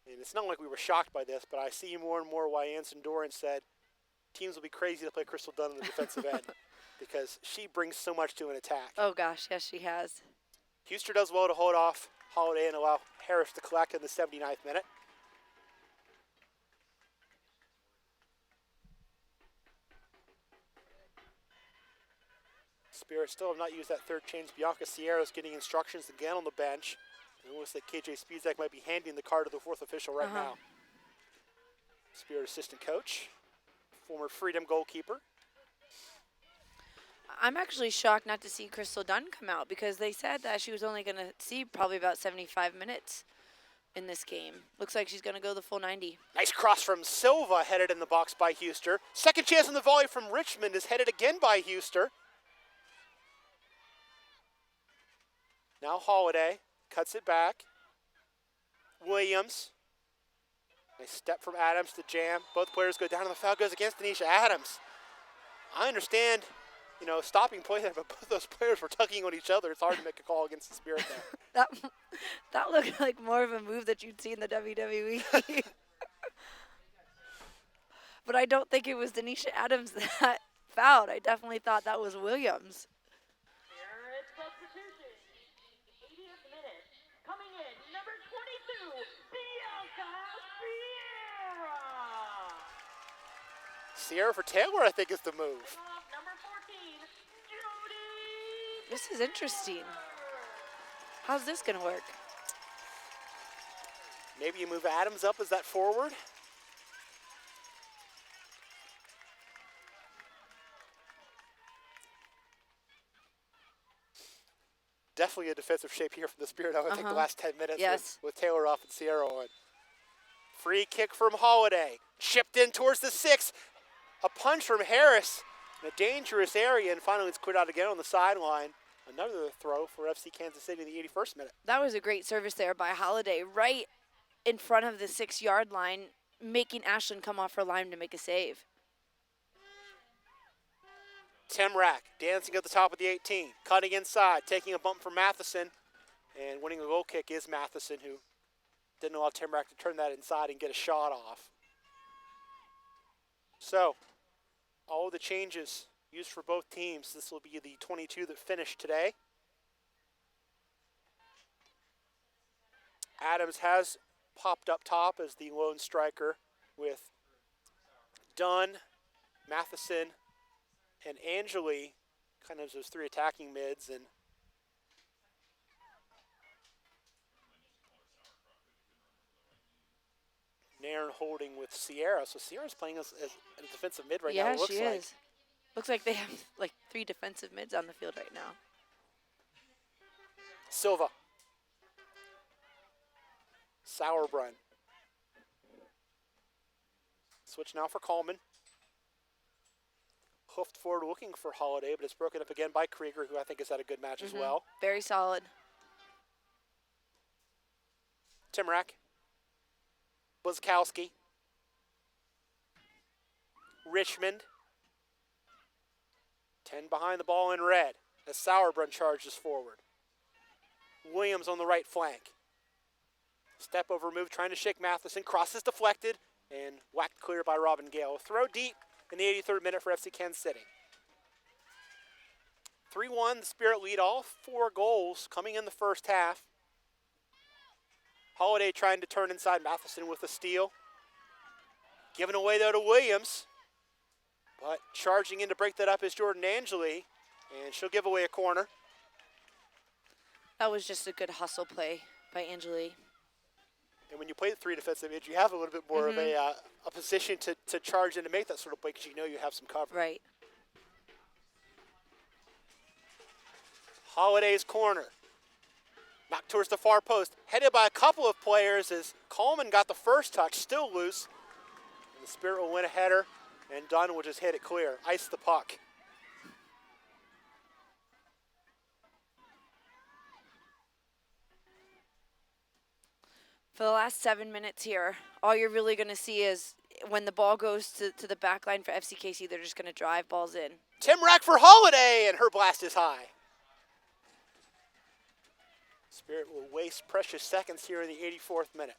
And it's not like we were shocked by this, but I see more and more why Anson Dorrance said teams will be crazy to play Crystal Dunn on the defensive end because she brings so much to an attack. Oh, gosh, yes, she has. Huster does well to hold off Holiday and allow Harris to collect in the 79th minute. Spirit still have not used that third change. Bianca Sierra's getting instructions again on the bench. It looks like KJ Spizak might be handing the card to the fourth official right now. Spirit assistant coach, former Freedom goalkeeper. I'm actually shocked not to see Crystal Dunn come out because they said that she was only going to see probably about 75 minutes in this game. Looks like she's going to go the full 90. Nice cross from Silva, headed in the box by Huster. Second chance on the volley from Richmond is headed again by Huster. Now Holiday cuts it back. Williams. Nice step from Adams to jam. Both players go down and the foul goes against Denisha Adams. I understand, stopping play there, but both those players were tugging on each other. It's hard to make a call against the Spirit there. That looked like more of a move that you'd see in the WWE. But I don't think it was Denisha Adams that fouled. I definitely thought that was Williams. Coming in, number 22, Bianca Sierra. Sierra for Taylor, I think, is the move. Number 14, Judy. This is interesting. How's this going to work? Maybe you move Adams up as that forward. Definitely a defensive shape here from the Spirit. I think the last 10 minutes with Taylor off and Sierra on. Free kick from Holiday. Chipped in towards the 6. A punch from Harris in a dangerous area, and finally it's cleared out again on the sideline. Another throw for FC Kansas City in the 81st minute. That was a great service there by Holiday, right in front of the 6-yard line, making Ashlyn come off her line to make a save. Temrak dancing at the top of the 18, cutting inside, taking a bump from Matheson, and winning the goal kick is Matheson, who didn't allow Temrak to turn that inside and get a shot off. So, all of the changes used for both teams. This will be the 22 that finished today. Adams has popped up top as the lone striker with Dunn, Matheson, and Angeli, kind of those three attacking mids, and Nairn holding with Sierra. So Sierra's playing as a defensive mid right now, it looks she like. is. Looks like they have like 3 defensive mids on the field right now. Silva. Sauerbrunn. Switch now for Coleman. Hoofed forward looking for Holiday, but it's broken up again by Krieger, who I think has had a good match as well. Very solid. Timrak. Buskowski. Richmond. 10 behind the ball in red as Sauerbrunn charges forward. Williams on the right flank. Step over move trying to shake Matheson. Cross is deflected and whacked clear by Robin Gale. Throw deep in the 83rd minute for FC Kansas City. 3-1, the Spirit lead all 4 goals coming in the first half. Holiday trying to turn inside Matheson with a steal. Given away, though, to Williams. But charging in to break that up is Jordan Angeli, and she'll give away a corner. That was just a good hustle play by Angeli. And when you play the three defensive mids, you have a little bit more of a position to charge in to make that sort of play because you know you have some cover. Right. Holiday's corner. Knocked towards the far post. Headed by a couple of players as Coleman got the first touch, still loose. And the Spirit will win a header, and Dunn will just hit it clear. Ice the puck. For the last 7 minutes here, all you're really going to see is when the ball goes to the back line for FCKC, they're just going to drive balls in. Timrak for Holiday, and her blast is high. Spirit will waste precious seconds here in the 84th minute.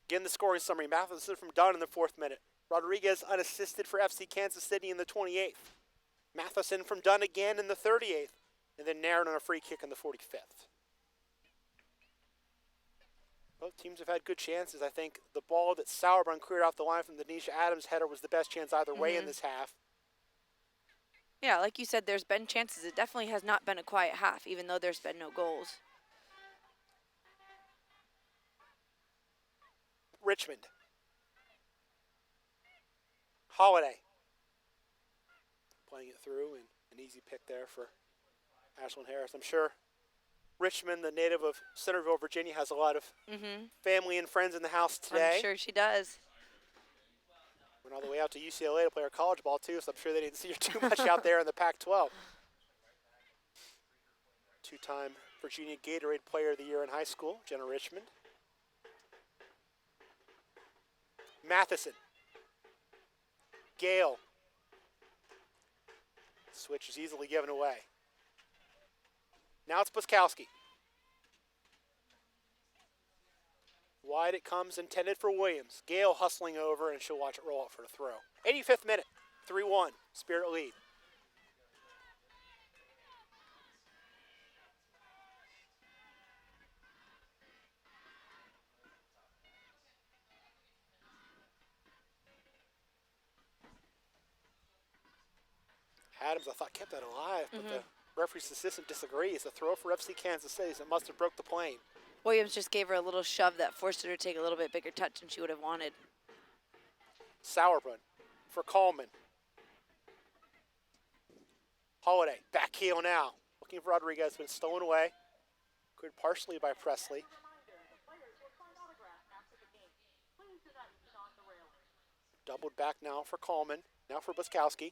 Again, the scoring summary. Matheson from Dunn in the 4th minute. Rodriguez unassisted for FC Kansas City in the 28th. Matheson from Dunn again in the 38th. And then Nairn on a free kick in the 45th. Both teams have had good chances. I think the ball that Sauerbrunn cleared off the line from the Denisha Adams header was the best chance either way in this half. Yeah, like you said, there's been chances. It definitely has not been a quiet half, even though there's been no goals. Richmond. Holiday. Playing it through, and an easy pick there for Ashlyn Harris. I'm sure Richmond, the native of Centerville, Virginia, has a lot of family and friends in the house today. I'm sure she does. Went all the way out to UCLA to play her college ball, too, so I'm sure they didn't see her too much out there in the Pac-12. Two-time Virginia Gatorade Player of the Year in high school, Jenna Richmond. Matheson. Gale. Switch is easily given away. Now it's Buskowski. Wide it comes, intended for Williams. Gale hustling over, and she'll watch it roll out for the throw. 85th minute, 3-1, Spirit lead. Adams, I thought, kept that alive, but the referee's assistant disagrees. A throw for FC Kansas City, so it must have broke the plane. Williams just gave her a little shove that forced her to take a little bit bigger touch than she would have wanted. Sauerbrunn for Coleman. Holiday, back heel now. Looking for Rodriguez, been stolen away. Cleared partially by Presley. Doubled back now for Coleman. Now for Buskowski.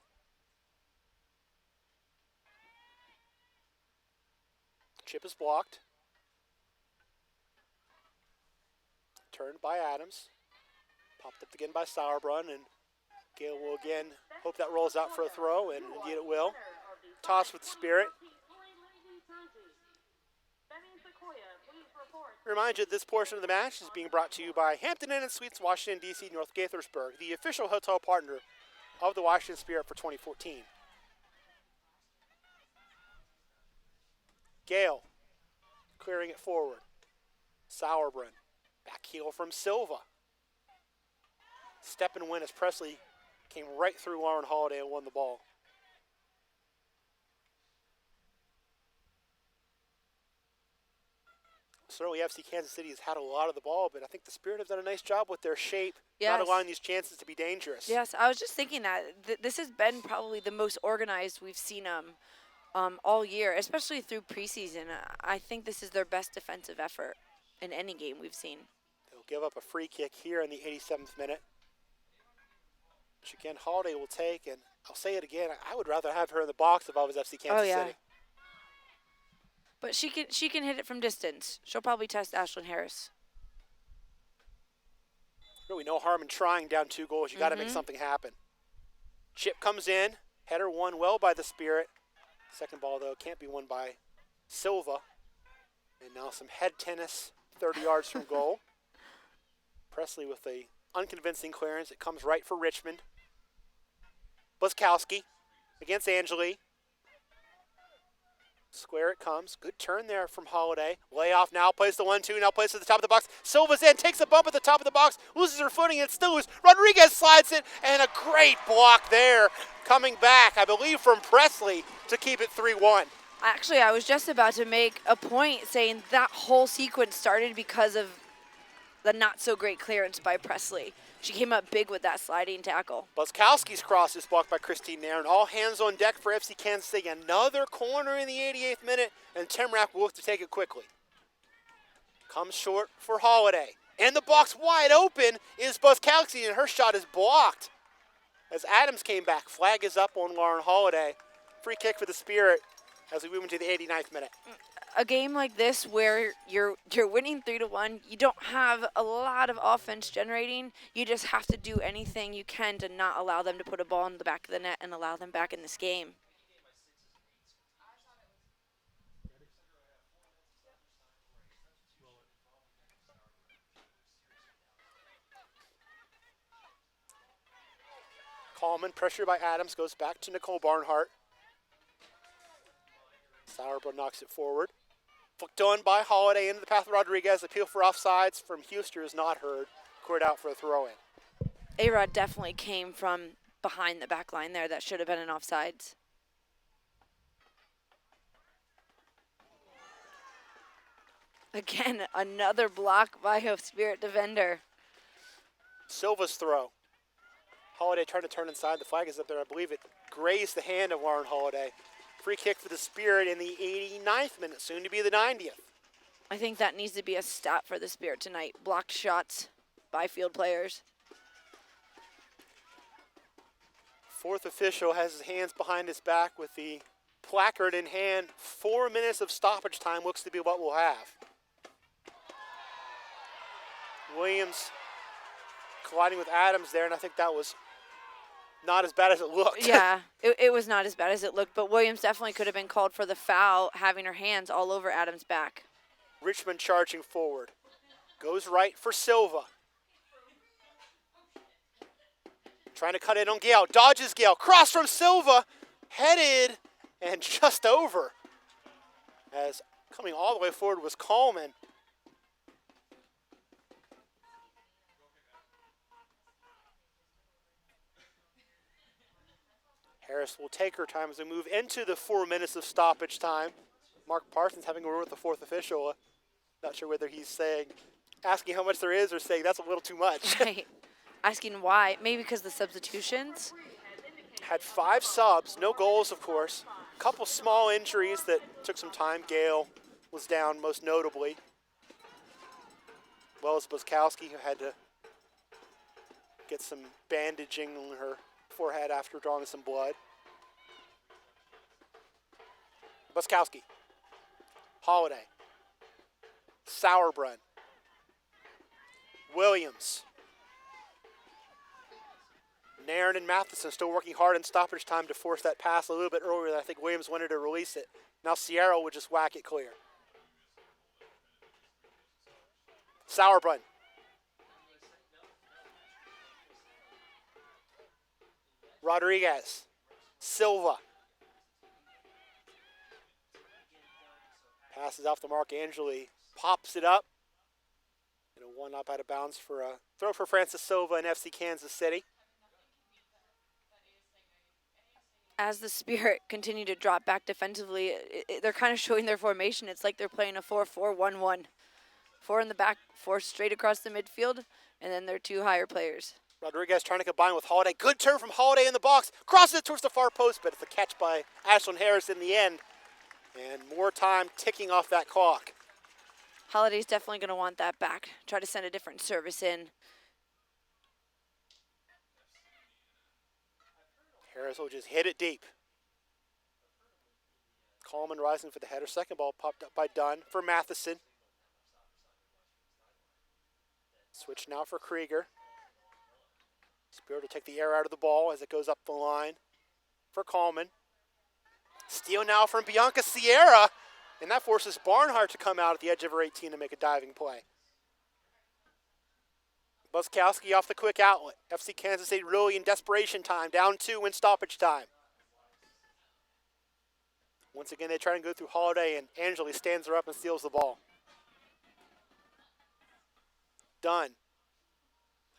Chip is blocked. Turned by Adams. Popped up again by Sauerbrunn, and Gale will again hope that rolls out for a throw, and indeed it will. Toss with Spirit. Remind you that this portion of the match is being brought to you by Hampton Inn & Suites, Washington, D.C., North Gaithersburg, the official hotel partner of the Washington Spirit for 2014. Gale clearing it forward. Sauerbrunn. Back heel from Silva. Step and win as Presley came right through Lauren Holiday and won the ball. Certainly FC Kansas City has had a lot of the ball, but I think the Spirit have done a nice job with their shape, not allowing these chances to be dangerous. Yes, I was just thinking that this has been probably the most organized we've seen them all year, especially through preseason. I think this is their best defensive effort in any game we've seen. They'll give up a free kick here in the 87th minute, which again Holiday will take, and I'll say it again, I would rather have her in the box if I was FC Kansas City. But she can hit it from distance. She'll probably test Ashlyn Harris. Really no harm in trying down 2 goals. You got to make something happen. Chip comes in. Header won well by the Spirit. Second ball, though, can't be won by Silva. And now some head tennis 30 yards from goal. Presley with a unconvincing clearance. It comes right for Richmond. Buskowski against Angeli. Square it comes. Good turn there from Holiday. Layoff now, plays the 1-2, now plays to the top of the box. Silva's in, takes a bump at the top of the box, loses her footing, and it's still loose. Rodriguez slides it, and a great block there. Coming back, I believe, from Presley to keep it 3-1. Actually, I was just about to make a point saying that whole sequence started because of the not-so-great clearance by Presley. She came up big with that sliding tackle. Buskowski's cross is blocked by Christine Nairn. All hands on deck for FC Kansas City. Another corner in the 88th minute, and Timrack will look to take it quickly. Comes short for Holiday. And the box wide open is Buskowski, and her shot is blocked. As Adams came back, flag is up on Lauren Holiday. Free kick for the Spirit as we move into the 89th minute. A game like this where you're winning 3-1, you don't have a lot of offense generating. You just have to do anything you can to not allow them to put a ball in the back of the net and allow them back in this game. Coleman, pressured by Adams, goes back to Nicole Barnhart. Sauerbrunn knocks it forward. Flicked on by Holiday into the path of Rodriguez. Appeal for offsides from Huster is not heard. Cleared out for a throw-in. A-Rod definitely came from behind the back line there. That should have been an offsides. Again, another block by a Spirit defender. Silva's throw. Holiday trying to turn inside. The flag is up there. I believe it grazed the hand of Lauren Holiday. Free kick for the Spirit in the 89th minute, soon to be the 90th. I think that needs to be a stat for the Spirit tonight. Blocked shots by field players. Fourth official has his hands behind his back with the placard in hand. 4 minutes of stoppage time looks to be what we'll have. Williams colliding with Adams there, and I think that was not as bad as it looked. Yeah, it was not as bad as it looked, but Williams definitely could have been called for the foul, having her hands all over Adams' back. Richmond charging forward. Goes right for Silva. Trying to cut in on Gale. Dodges Gale. Cross from Silva. Headed and just over. As coming all the way forward was Coleman. Harris will take her time as we move into the 4 minutes of stoppage time. Mark Parsons having a word with the fourth official. Not sure whether he's asking how much there is or saying that's a little too much. Right. Asking why. Maybe because the substitutions. Had 5 subs, no goals, of course. A couple small injuries that took some time. Gale was down most notably. As well as Buskowski, who had to get some bandaging on her forehead after drawing some blood. Buskowski. Holiday. Sauerbrunn. Williams. Nairn and Matheson still working hard in stoppage time to force that pass a little bit earlier than I think Williams wanted to release it. Now Sierra would just whack it clear. Sauerbrunn. Rodriguez. Silva. Passes off to Mark Angeli. Pops it up. And a one up out of bounds for a throw for Francis Silva in FC Kansas City. As the Spirit continue to drop back defensively, they're kind of showing their formation. It's like they're playing a 4-4-1-1. 4 in the back, 4 straight across the midfield, and then their 2 higher players. Rodriguez trying to combine with Holiday. Good turn from Holiday in the box. Crosses it towards the far post, but it's a catch by Ashlyn Harris in the end. And more time ticking off that clock. Holiday's definitely going to want that back. Try to send a different service in. Harris will just hit it deep. Coleman rising for the header. Second ball popped up by Dunn for Matheson. Switch now for Krieger. Spirit will take the air out of the ball as it goes up the line for Coleman. Steal now from Bianca Sierra, and that forces Barnhart to come out at the edge of her 18 to make a diving play. Buskowski off the quick outlet. FC Kansas City really in desperation time, down 2 in stoppage time. Once again, they try and go through Holiday, and Angeli stands her up and steals the ball. Dunn,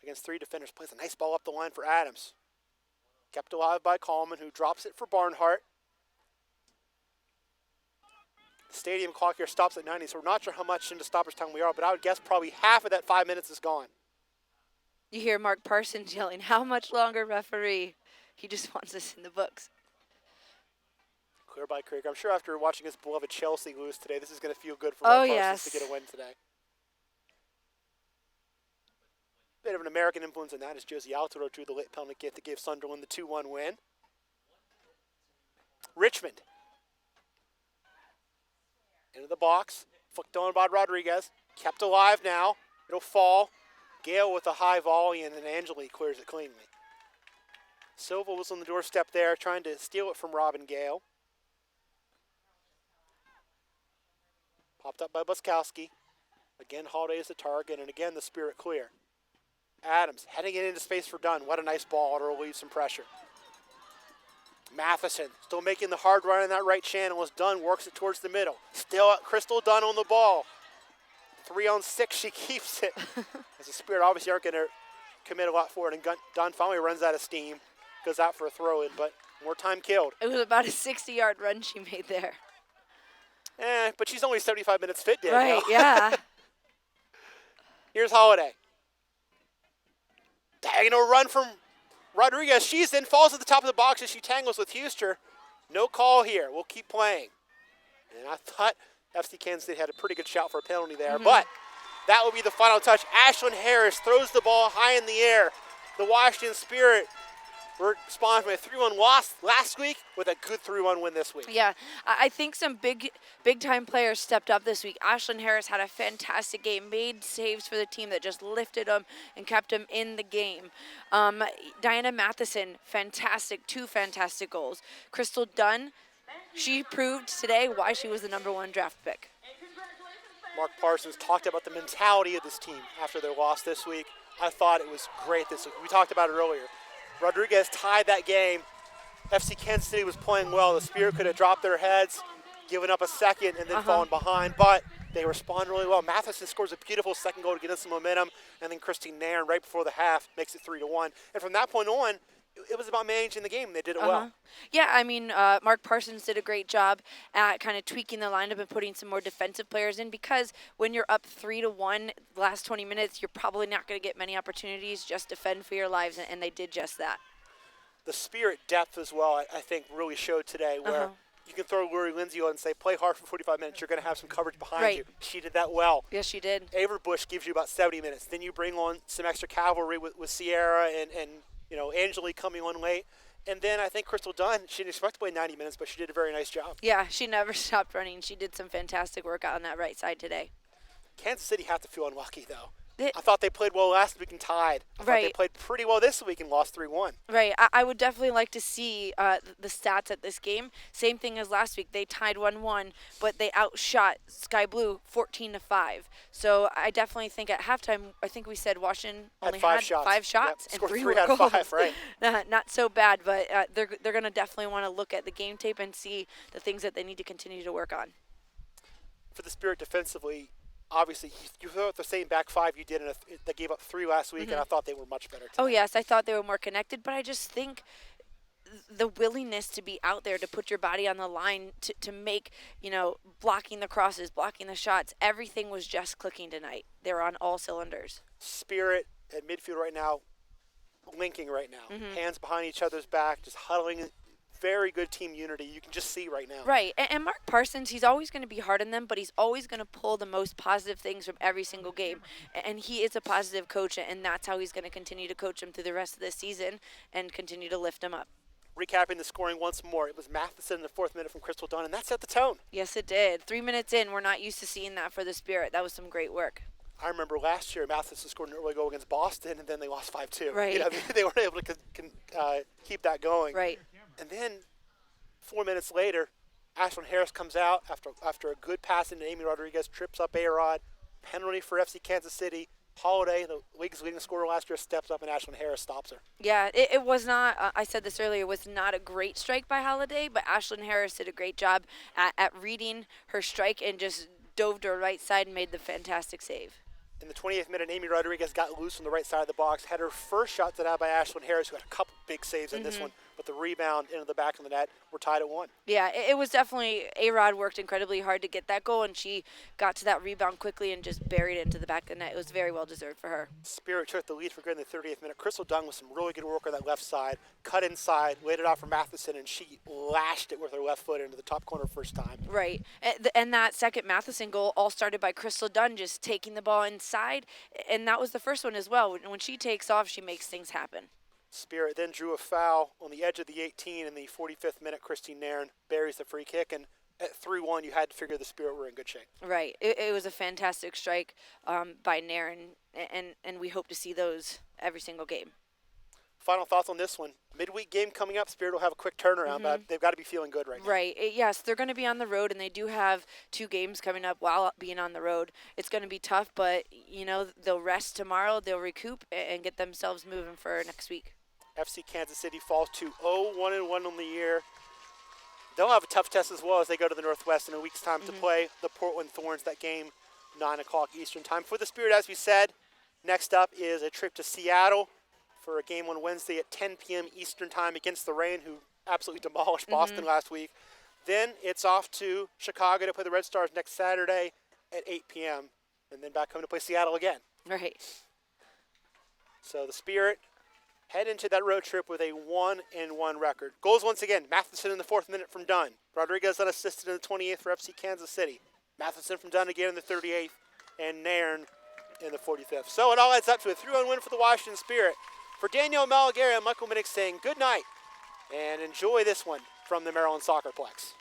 against 3 defenders, plays a nice ball up the line for Adams. Kept alive by Coleman, who drops it for Barnhart. The stadium clock here stops at 90, so we're not sure how much into stoppage time we are, but I would guess probably half of that 5 minutes is gone. You hear Mark Parsons yelling, "How much longer, referee?" He just wants us in the books. Clear by Krieger. I'm sure after watching his beloved Chelsea lose today, this is going to feel good for Mark Parsons to get a win today. Bit of an American influence in that as Josie Altaro drew the late penalty kick that gave Sunderland the 2-1 win. Richmond. Into the box. Flicked on by Rodriguez. Kept alive now. It'll fall. Gale with a high volley, and then Angeli clears it cleanly. Silva was on the doorstep there trying to steal it from Robin Gale. Popped up by Buskowski. Again, Holiday is the target, and again, the Spirit clear. Adams heading it into space for Dunn. What a nice ball to relieve some pressure. Matheson still making the hard run in that right channel as Dunn works it towards the middle. Still Crystal Dunn on the ball. 3-on-6, she keeps it. As the Spirit obviously aren't going to commit a lot for it, and Dunn finally runs out of steam, goes out for a throw-in, but more time killed. It was about a 60-yard run she made there. But she's only 75 minutes fit, Danielle. Right, yeah. Here's Holiday. Diagonal run from Rodriguez. She's in, falls at the top of the box as she tangles with Huster. No call here. We'll keep playing. And I thought FC Kansas City had a pretty good shout for a penalty there, but that will be the final touch. Ashlyn Harris throws the ball high in the air. The Washington Spirit responded from a 3-1 loss last week with a good 3-1 win this week. Yeah, I think some big-time players stepped up this week. Ashlyn Harris had a fantastic game, made saves for the team that just lifted them and kept them in the game. Diana Matheson, fantastic, 2 fantastic goals. Crystal Dunn, she proved today why she was the #1 draft pick. Mark Parsons talked about the mentality of this team after their loss this week. I thought it was great this week. We talked about it earlier. Rodriguez tied that game. FC Kansas City was playing well. The Spirit could have dropped their heads, given up a second, and then fallen behind, but they respond really well. Matheson scores a beautiful second goal to get us some momentum, and then Christine Nairn right before the half makes it 3-1. And from that point on, it was about managing the game. They did it well. Yeah, I mean, Mark Parsons did a great job at kind of tweaking the lineup and putting some more defensive players in, because when you're up 3-1 the last 20 minutes, you're probably not going to get many opportunities. Just defend for your lives, and they did just that. The Spirit depth as well, I think, really showed today, where you can throw Lori Lindsay on and say, play hard for 45 minutes. You're going to have some coverage behind you. She did that well. Yes, she did. Averbush gives you about 70 minutes. Then you bring on some extra cavalry with Sierra and Angeli coming on late. And then I think Crystal Dunn, she didn't expect to play 90 minutes, but she did a very nice job. Yeah, she never stopped running. She did some fantastic work on that right side today. Kansas City have to feel unlucky, though. I thought they played well last week and tied. I thought they played pretty well this week and lost 3-1. Right. I would definitely like to see the stats at this game. Same thing as last week. They tied 1-1, but they outshot Sky Blue 14-5. So I definitely think at halftime, I think we said Washington only had 5 shots and 3 out of 5, right? Not so bad, but they're going to definitely want to look at the game tape and see the things that they need to continue to work on. For the Spirit defensively, obviously, you throw out the same back 5 you did that gave up 3 last week, and I thought they were much better today. Oh, yes, I thought they were more connected, but I just think the willingness to be out there, to put your body on the line, to make, blocking the crosses, blocking the shots, everything was just clicking tonight. They were on all cylinders. Spirit at midfield right now, linking right now. Hands behind each other's back, just huddling. Very good team unity. You can just see right now. Right. And Mark Parsons, he's always going to be hard on them, but he's always going to pull the most positive things from every single game. And he is a positive coach, and that's how he's going to continue to coach them through the rest of the season and continue to lift them up. Recapping the scoring once more, it was Matheson in the 4th minute from Crystal Dunn, and that set the tone. Yes, it did. 3 minutes in, we're not used to seeing that for the Spirit. That was some great work. I remember last year Matheson scored an early goal against Boston, and then they lost 5-2. Right. They weren't able to keep that going. Right. And then 4 minutes later, Ashlyn Harris comes out after a good pass into Amy Rodriguez, trips up A-Rod, penalty for FC Kansas City, Holiday, the league's leading scorer last year, steps up and Ashlyn Harris stops her. Yeah, it was not, I said this earlier, it was not a great strike by Holiday, but Ashlyn Harris did a great job at reading her strike and just dove to her right side and made the fantastic save. In the 28th minute, Amy Rodriguez got loose from the right side of the box, had her first shot denied by Ashlyn Harris, who had a couple big saves in this one, but the rebound into the back of the net. We're tied at 1. Yeah, it was definitely, A-Rod worked incredibly hard to get that goal, and she got to that rebound quickly and just buried it into the back of the net. It was very well deserved for her. Spirit took the lead for good in the 30th minute. Crystal Dunn with some really good work on that left side, cut inside, laid it off for Matheson, and she lashed it with her left foot into the top corner first time. Right, and that second Matheson goal all started by Crystal Dunn just taking the ball inside, and that was the first one as well. When she takes off, she makes things happen. Spirit then drew a foul on the edge of the 18 in the 45th minute. Christine Nairn buries the free kick, and at 3-1, you had to figure the Spirit were in good shape. Right, it was a fantastic strike by Nairn, and we hope to see those every single game. Final thoughts on this one. Midweek game coming up. Spirit will have a quick turnaround, but they've got to be feeling good right now. Right. Yes, they're going to be on the road, and they do have 2 games coming up while being on the road. It's going to be tough, but, they'll rest tomorrow, they'll recoup, and get themselves moving for next week. FC Kansas City falls to 0-1-1 on the year. They'll have a tough test as well as they go to the Northwest in a week's time to play the Portland Thorns. That game, 9 o'clock Eastern time. For the Spirit, as we said, next up is a trip to Seattle for a game on Wednesday at 10 p.m. Eastern time against the Reign, who absolutely demolished Boston last week. Then it's off to Chicago to play the Red Stars next Saturday at 8 p.m. and then back home to play Seattle again. Right. So the Spirit head into that road trip with a 1-1 record. Goals once again, Matheson in the 4th minute from Dunn. Rodriguez unassisted in the 28th for FC Kansas City. Matheson from Dunn again in the 38th, and Nairn in the 45th. So it all adds up to a 3-1 win for the Washington Spirit. For Daniel Malagari, I'm Michael Minnick saying good night and enjoy this one from the Maryland SoccerPlex.